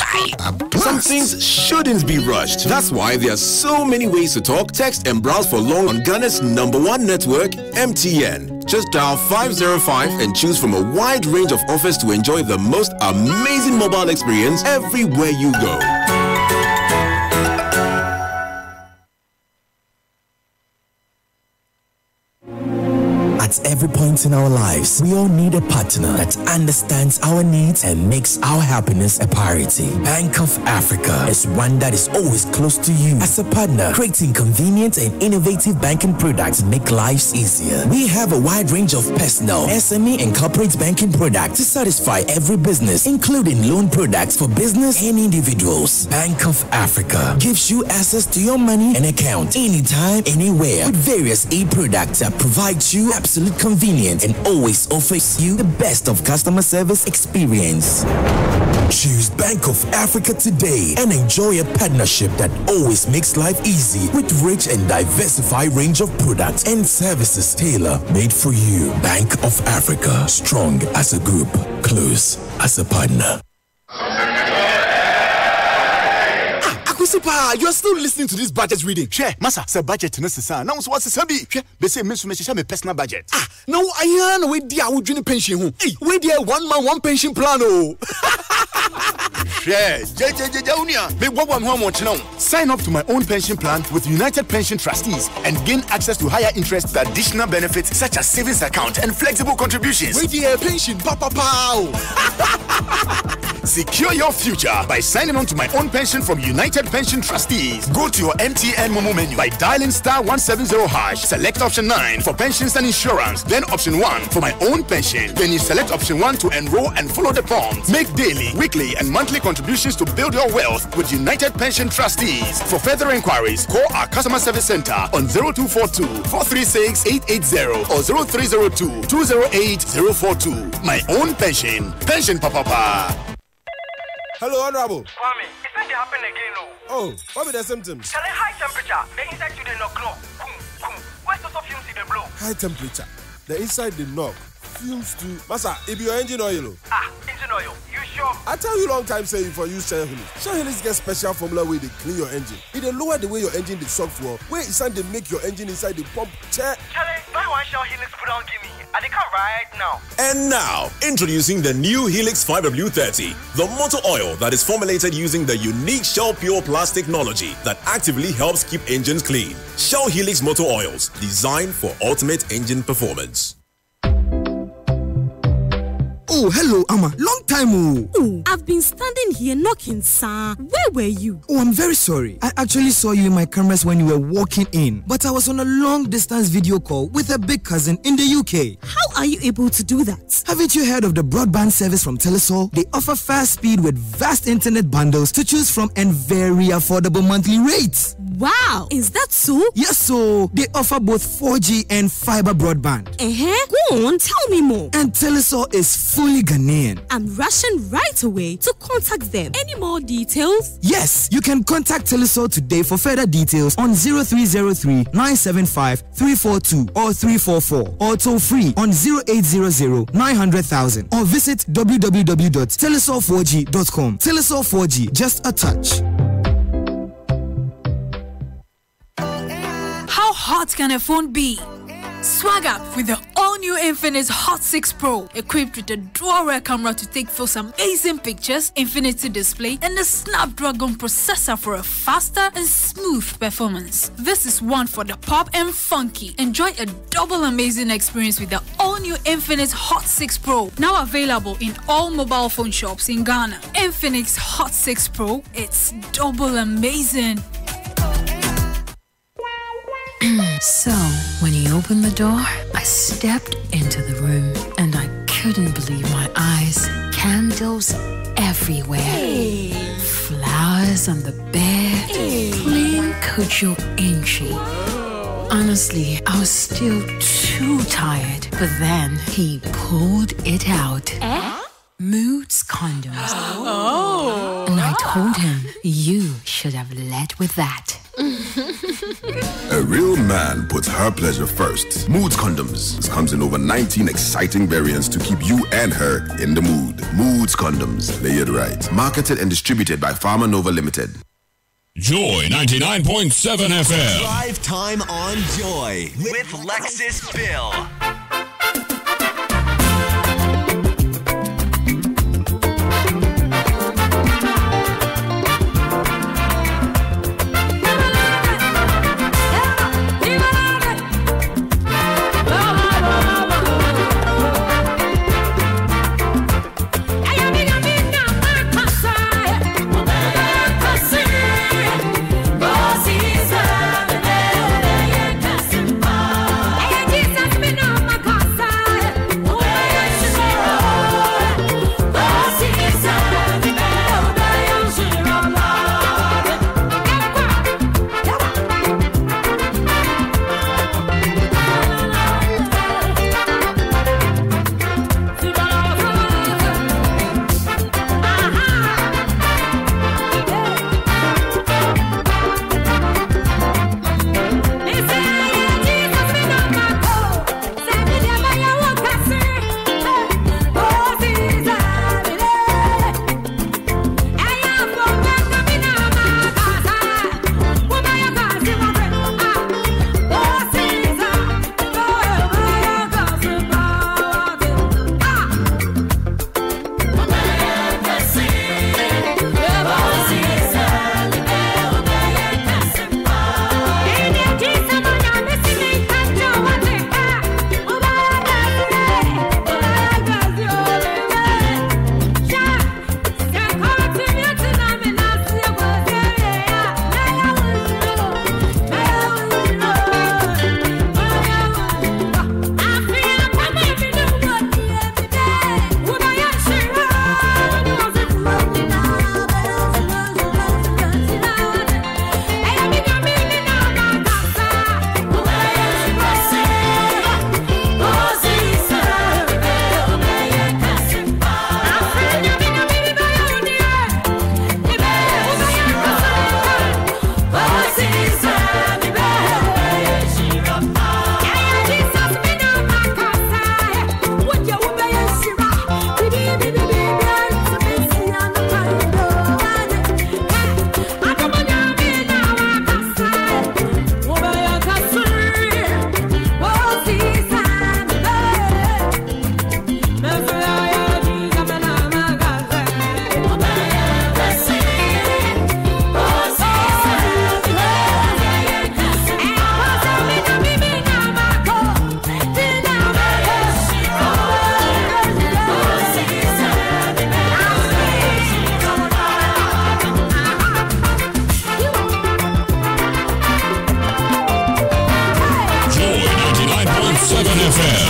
Some things shouldn't be rushed. That's why there are so many ways to talk, text, and browse for long on Ghana's #1 network, MTN. Just dial 505 and choose from a wide range of offers to enjoy the most amazing mobile experience everywhere you go.
At every point in our lives, we all need a partner that understands our needs and makes our happiness a priority. Bank of Africa is one that is always close to you. As a partner, creating convenient and innovative banking products make lives easier. We have a wide range of personal, SME, and corporate banking products to satisfy every business, including loan products for business and individuals. Bank of Africa gives you access to your money and account anytime, anywhere, with various e-products that provide you absolute convenience and always offers you the best of customer service experience. Choose Bank of Africa today and enjoy a partnership that always makes life easy with rich and diversified range of products and services tailor-made for you. Bank of Africa, strong as a group, close as a partner.
Super, you're still listening to this budget reading. Share, Massa, say budget necessary. Now, what's the sabi? They say, Miss my personal budget. No, I know where the would dream pension. Hey, where the 1 man 1 pension plan. Oh, share, sign up to my own pension plan with United Pension Trustees and gain access to higher interest, additional benefits such as savings account and flexible contributions. Where the pension, papa pow. Secure your future by signing on to my own pension from United Pension Trustees. Go to your MTN Momo menu by dialing *170#. Select option 9 for pensions and insurance. Then option 1 for my own pension. Then you select option 1 to enroll and follow the prompts. Make daily, weekly, and monthly contributions to build your wealth with United Pension Trustees. For further inquiries, call our customer service center on 0242 436 880 or 0302 208 042. My own pension. Pension Papa.
Hello, Honorable.
Kwame, it's not happen again, no.
Oh, what are the symptoms?
Tell a high temperature. The inside you did not glow. Where's the fumes in the blow?
High temperature. The inside did knock. Fumes too. Massa, if your engine oil.
Engine oil. You sure?
I tell you long time saying for you Shell Helix. Shell Helix get special formula where they clean your engine. It they lower the way your engine is soft for. Where it's they make your engine inside the pump check.
Charlie, buy one Shell Helix put on give me. And they come right now.
And now, introducing the new Helix 5W30, the motor oil that is formulated using the unique Shell Pure Plus technology that actively helps keep engines clean. Shell Helix motor oils, designed for ultimate engine performance.
Oh, hello, Amma. Long time,
oh. I've been standing here knocking, sir. Where were you?
Oh, I'm very sorry. I actually saw you in my cameras when you were walking in. But I was on a long-distance video call with a big cousin in the UK.
How are you able to do that?
Haven't you heard of the broadband service from Telesol? They offer fast speed with vast internet bundles to choose from and very affordable monthly rates.
Wow, is that so?
Yes, so they offer both 4G and fiber broadband.
Go on, tell me more.
And Telesol is fully Ghanaian.
I'm rushing right away to contact them. Any more details?
Yes, you can contact Telesol today for further details on 0303 975 342 or 344 or toll free on 0800 900,000 or visit www.telesol4g.com. Telesol 4G, just a touch.
How hot can a phone be? Swag up with the all-new Infinix Hot 6 Pro, equipped with a dual-rear camera to take full amazing pictures, infinity display, and a Snapdragon processor for a faster and smooth performance. This is one for the pop and funky. Enjoy a double amazing experience with the all-new Infinix Hot 6 Pro, now available in all mobile phone shops in Ghana. Infinix Hot 6 Pro, it's double amazing.
So, when he opened the door, I stepped into the room and I couldn't believe my eyes. Candles everywhere.
Hey.
Flowers on the bed.
Hey.
Plain Kojo Inchi. Honestly, I was still too tired. But then he pulled it out. Moods condoms.
Oh.
And I told him, you should have led with that.
A real man puts her pleasure first. Moods Condoms. This comes in over 19 exciting variants to keep you and her in the mood. Moods Condoms. Lay it right. Marketed and distributed by Pharma Nova Limited.
Joy 99.7 FM.
Drive time on Joy with Lexus Bill.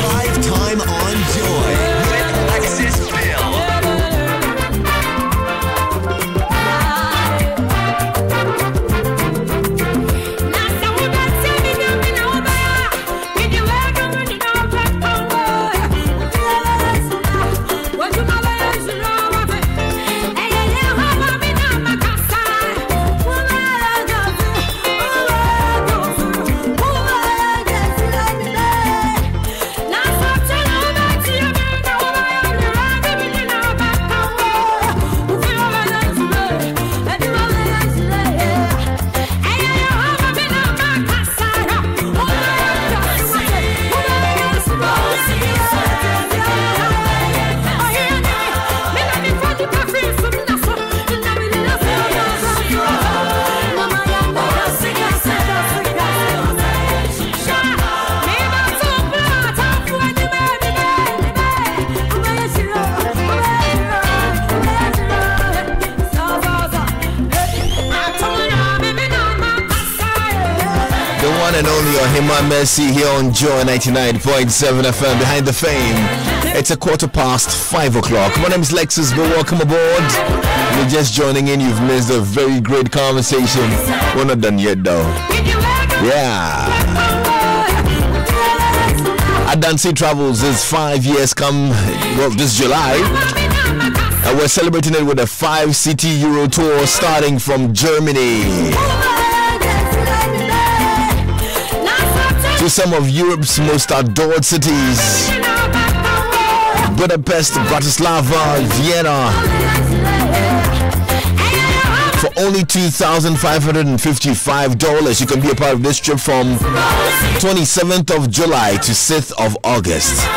Drive time on Joy with Lexus Bill.
And only Ohemaa Mercy here on Joy 99.7 FM. Behind the fame, it's 5:15 o'clock. My name is Lexus Bill. Welcome aboard. If you're just joining in, you've missed a very great conversation. We're not done yet though. Yeah. Adansi travels is 5 years come, well, this July. And we're celebrating it with a 5-city Euro tour starting from Germany to some of Europe's most adored cities: Budapest, Bratislava, Vienna. For only $2,555, you can be a part of this trip from 27th of July to 6th of August.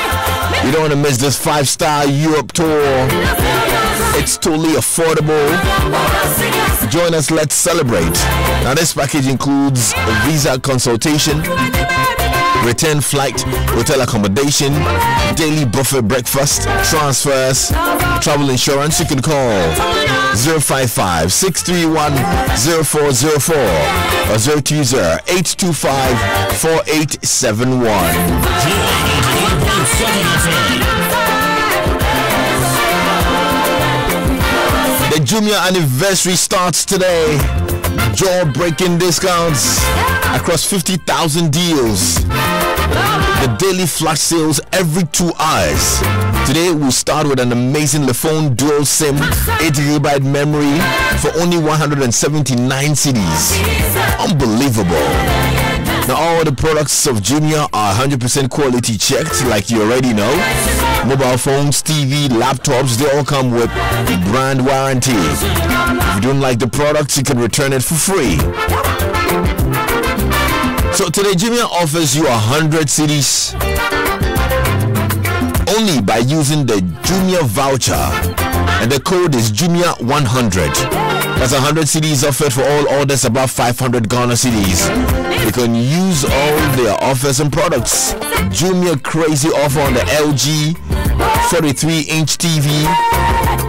You don't want to miss this 5-star Europe tour. It's totally affordable. Join us, let's celebrate. Now this package includes a visa consultation, return flight, hotel accommodation, daily buffet breakfast, transfers, travel insurance. You can call 055-631-0404 or 020-825-4871. The Jumia anniversary starts today. Jaw-breaking discounts across 50,000 deals. The daily flash sales every 2 hours. Today we'll start with an amazing Lafone dual SIM 8GB memory for only 179 cedis. Unbelievable. Now all the products of Jumia are 100% quality checked, like you already know. Mobile phones, TV, laptops, they all come with brand warranty. If you don't like the products, you can return it for free. So today Jumia offers you 100 cedis only by using the Jumia voucher, and the code is Jumia100. That's 100 cedis offered for all orders above 500 Ghana cedis. You can use all their offers and products. Jumia crazy offer on the LG 43-inch TV.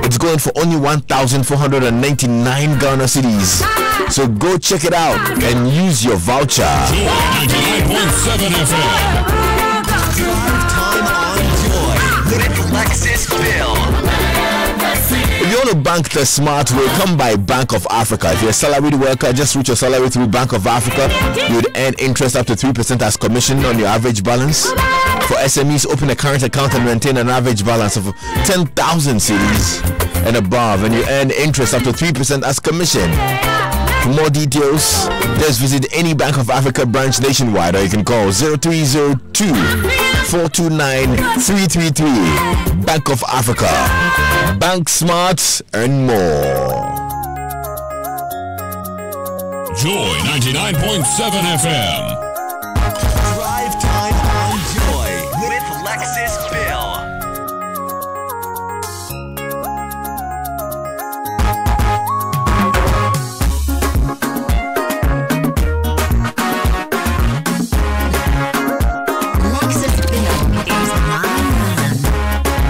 It's going for only 1,499 Ghana cedis. So go check it out and use your voucher.
99.7 FM.
Time on Joy with Lexus Bill.
If you want to bank the smart way, come by Bank of Africa. If you're a salaried worker, just route your salary through Bank of Africa. You would earn interest up to 3% as commission on your average balance. For SMEs, open a current account and maintain an average balance of 10,000 cedis and above, and you earn interest up to 3% as commission. For more details, just visit any Bank of Africa branch nationwide, or you can call 0302-429-333. Bank of Africa. Bank smart, earn more.
Joy 99.7 FM.
Drive time on Joy with Lexus Bill.
Lexus Bill is mine.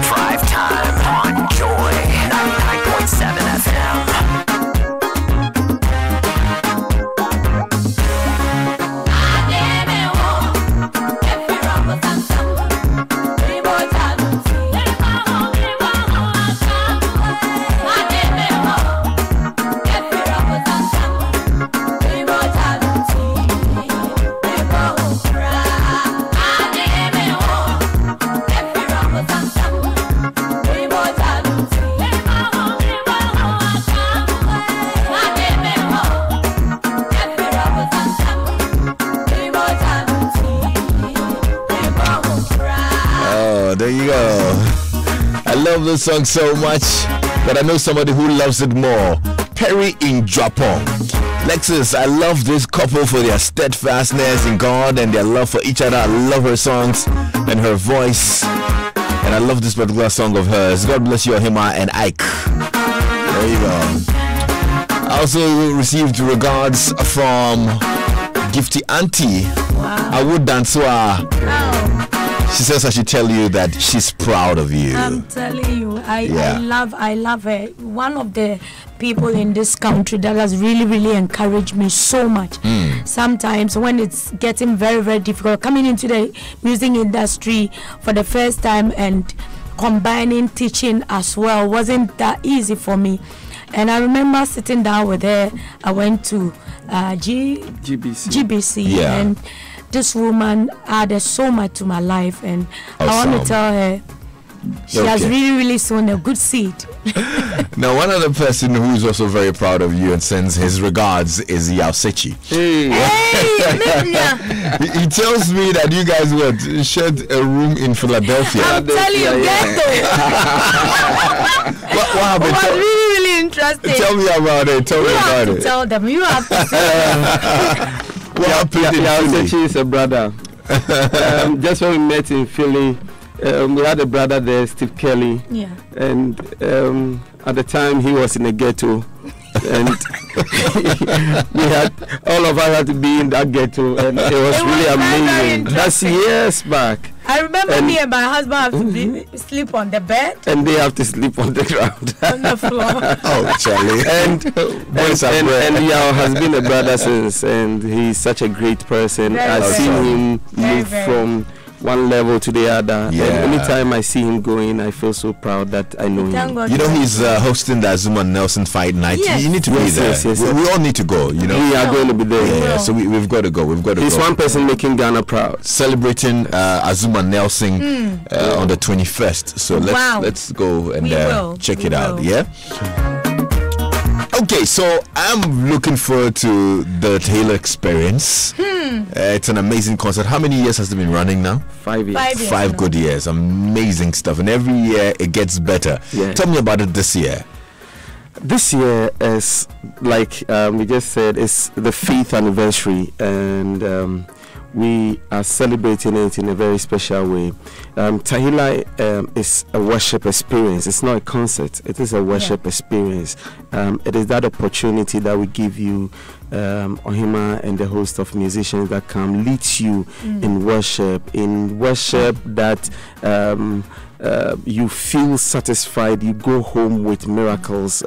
Drive time on Joy 99.7 FM.
There you go. I love this song so much, but I know somebody who loves it more. Perry in Japan. Lexus, I love this couple for their steadfastness in God and their love for each other. I love her songs and her voice, and I love this particular song of hers. God bless you, Ohemaa and Ike. There you go. I also received regards from Gifty Auntie. I would dance. She says I should tell you that she's proud of you.
I'm telling you, I love her. One of the people in this country that has really encouraged me so much. Sometimes when it's getting very difficult, coming into the music industry for the first time and combining teaching as well wasn't that easy for me. And I remember sitting down with her. I went to GBC and this woman added so much to my life, and I want to tell her she has really sown a good seed.
Now, one other person who is also very proud of you and sends his regards is Yausechi. He tells me that you guys shared a room in Philadelphia.
I'm telling you,
what happened?
It was really interesting.
Tell me about it.
You have to tell them. You have to say
what happened?
Yausechi is a brother. Just when we met in Philly, we had a brother there, Steve Kelly.
Yeah.
And at the time he was in a ghetto. And all of us had to be in that ghetto, and it was really amazing. That's years back.
I remember me and my husband have to sleep on the bed,
and they have to sleep on the ground,
on the floor.
Oh, Charlie!
and Yao has been a brother since, and he's such a great person. I've seen him move from one level to the other.
Yeah.
And anytime I see him going, I feel so proud that I know him.
You know, he's hosting the Azuma Nelson fight night.
Yes.
You need to be there.
Yes.
We all need to go. You know,
we are going to be there.
Yeah, so we've got to go.
He's one person making Ghana proud.
Celebrating Azuma Nelson on the 21st. So let's go and check it out. Yeah. Okay, so I'm looking forward to the Taylor Experience. It's an amazing concert. How many years has it been running now?
5 years.
5 good years. Amazing stuff. And every year it gets better.
Yeah.
Tell me about it this year.
This year is, like we just said, it's the 5th anniversary, and we are celebrating it in a very special way. Tahila is a worship experience. It's not a concert. It is a worship experience. It is that opportunity that we give you, Ohemaa and the host of musicians that come, leads you in worship that you feel satisfied. You go home with miracles.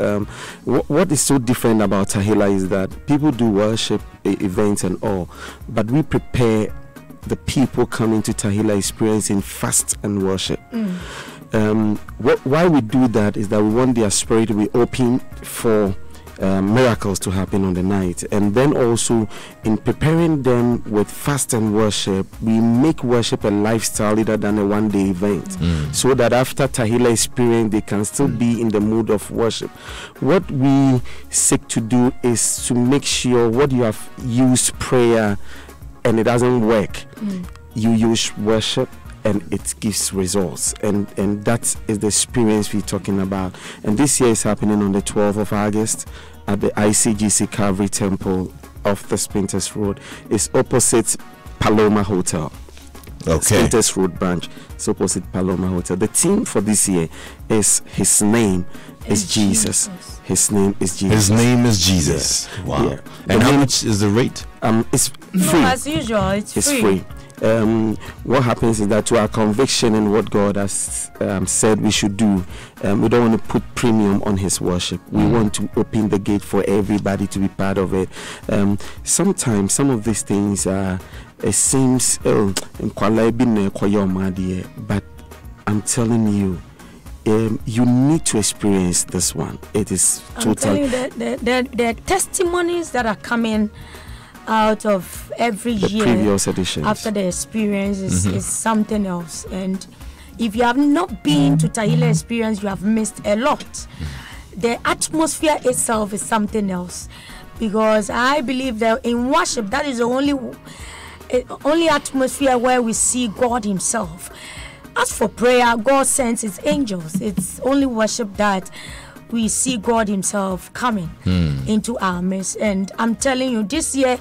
What is so different about Tahila is that people do worship events and all, but we prepare the people coming to Tahila experience in fast and worship. Why we do that is that we want their spirit to be open for miracles to happen on the night, and then also in preparing them with fast and worship, we make worship a lifestyle rather than a one-day event, so that after Tahila experience they can still be in the mood of worship. What we seek to do is to make sure what you have used prayer and it doesn't work, you use worship and it gives results, and that is the experience we're talking about. And this year is happening on the 12th of August at the ICGC Calvary Temple off the Spinters Road. It's opposite Paloma Hotel. Spinters Road branch. It's opposite Paloma Hotel. The theme for this year is His Name is Jesus. His name is Jesus.
His name is Jesus.
Yeah.
Wow.
Yeah.
And how much is the rate?
It's free.
No, as usual, it's free.
What happens is that to our conviction in what God has said we should do, we don't want to put premium on His worship. We want to open the gate for everybody to be part of it. Sometimes some of these things it seems but I'm telling you, you need to experience this one. It is total.
I'm telling you that the testimonies that are coming out of every year
previous editions
after the experience is something else. And if you have not been to Tahila experience, you have missed a lot. The atmosphere itself is something else, because I believe that in worship, that is the only atmosphere where we see God Himself. As for prayer, God sends His angels. It's only worship that we see God Himself coming into our midst. And I'm telling you, this year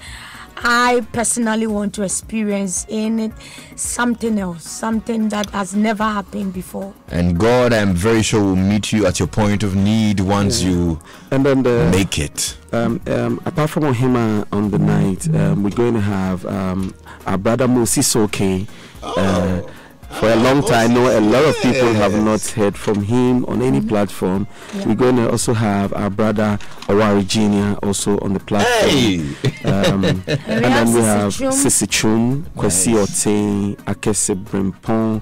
I personally want to experience in it something else, something that has never happened before.
And God, I'm very sure, will meet you at your point of need once you make it.
Apart from Ohemaa on the night, we're going to have our brother Moses Oke. For a long time, I know a lot of people have not heard from him on any platform. We're going to also have our brother Owari Jr. also on the platform. And then we have Sisi Chum, Kwesi Ote, Akese Brempon,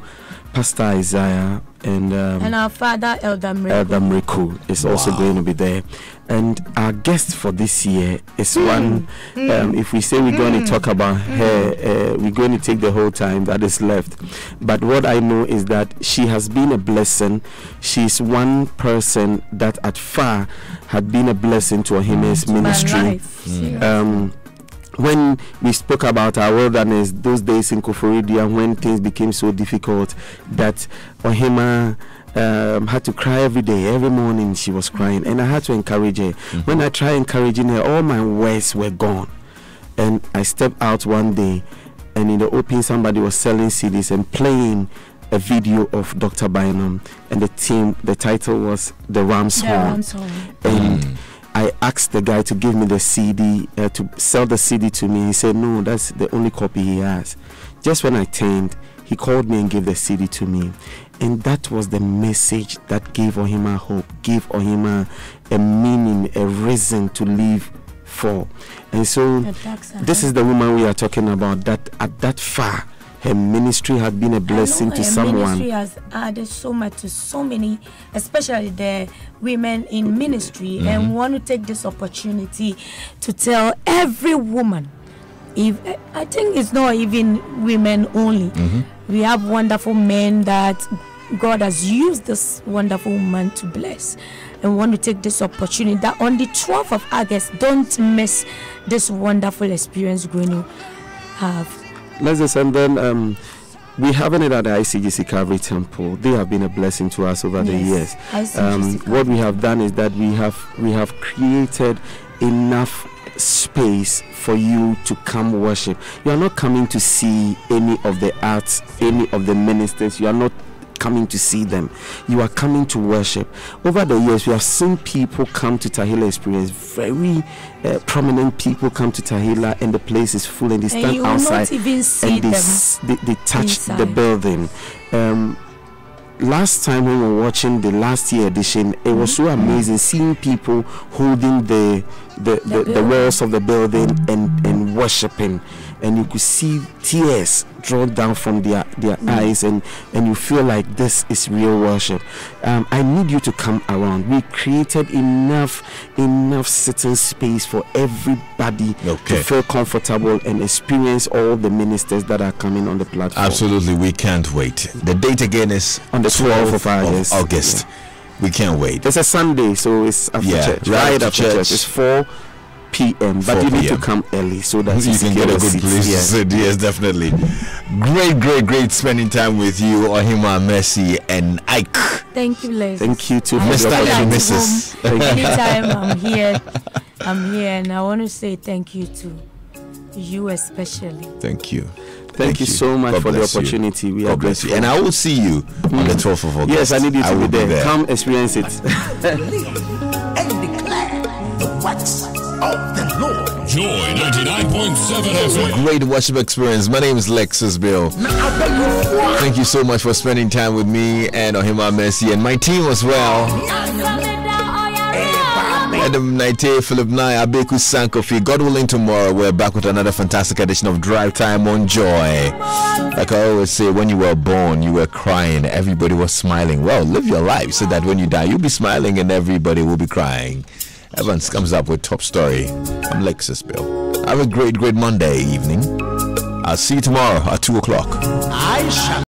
Pastor Isaiah, and
our father Elder
Mriku is also going to be there. And our guest for this year is one. If we say we're going to talk about her, we're going to take the whole time that is left. But what I know is that she has been a blessing. She's one person that at far had been a blessing to Ohemaa's ministry. When we spoke about our wilderness, those days in Koforidua, when things became so difficult that Ohemaa had to cry every day, every morning she was crying, and I had to encourage her. When I tried encouraging her, all my words were gone. And I stepped out one day, and in the open, somebody was selling CDs and playing a video of Dr. Bynum, and the title was The Ram's Horn. And I asked the guy to give me the CD, to sell the CD to me. He said, no, that's the only copy he has. Just when I turned, he called me and gave the CD to me. And that was the message that gave Ohemaa hope, gave Ohemaa a meaning, a reason to live for. And so this is the woman we are talking about, that at that far, her ministry had been a blessing to someone. Her
ministry has added so much to so many, especially the women in ministry. And we want to take this opportunity to tell every woman, I think it's not even women only. We have wonderful men that God has used this wonderful woman to bless. And we want to take this opportunity that on the 12th of August, don't miss this wonderful experience we're going to have.
And then we haven't it at the ICGC Calvary Temple. They have been a blessing to us over the years. What we have done is that we have created enough space for you to come worship. You are not coming to see any of the arts, any of the ministers. You are not coming to see them. You are coming to worship. Over the years, we have seen people come to Tahila Experience, very prominent people come to Tahila, and the place is full, and they stand outside and they touch the building. Last time when we were watching the last year edition, it was so amazing seeing people holding the walls of the building and worshiping, and you could see tears drawn down from their eyes, and you feel like this is real worship. I need you to come around. We created enough sitting space for everybody to feel comfortable and experience all the ministers that are coming on the platform.
Absolutely, we can't wait. The date again is
on the 12th of
August. We can't wait.
It's a Sunday, so it's after church. Right after church. It's 4 p.m. But you need to come early so that
you can get a good place to sit. Yes, definitely. Great spending time with you, Ohemaa, Mercy, and Ike.
Thank you, Les.
Thank you too,
Mr. and Mrs.
Anytime I'm here, and I want to say thank you to you especially.
Thank you.
Thank you so much for the opportunity. We are grateful.
And I will see you on the 12th of August.
Yes, I need you to be there. Come experience it.
And declare the works of the Lord.
Joy 99.7 FM.
Great worship experience. My name is Lexus Bill. Thank you so much for spending time with me and Ohemaa, Mercy, and my team as well. Adam Naite, Philip Nye, Abeku Sankofi. God willing, tomorrow we're back with another fantastic edition of Drive Time on Joy. Like I always say, when you were born, you were crying, everybody was smiling. Well, live your life so that when you die, you'll be smiling and everybody will be crying. Evans comes up with Top Story. I'm Lexus Bill. Have a great Monday evening. I'll see you tomorrow at 2 o'clock.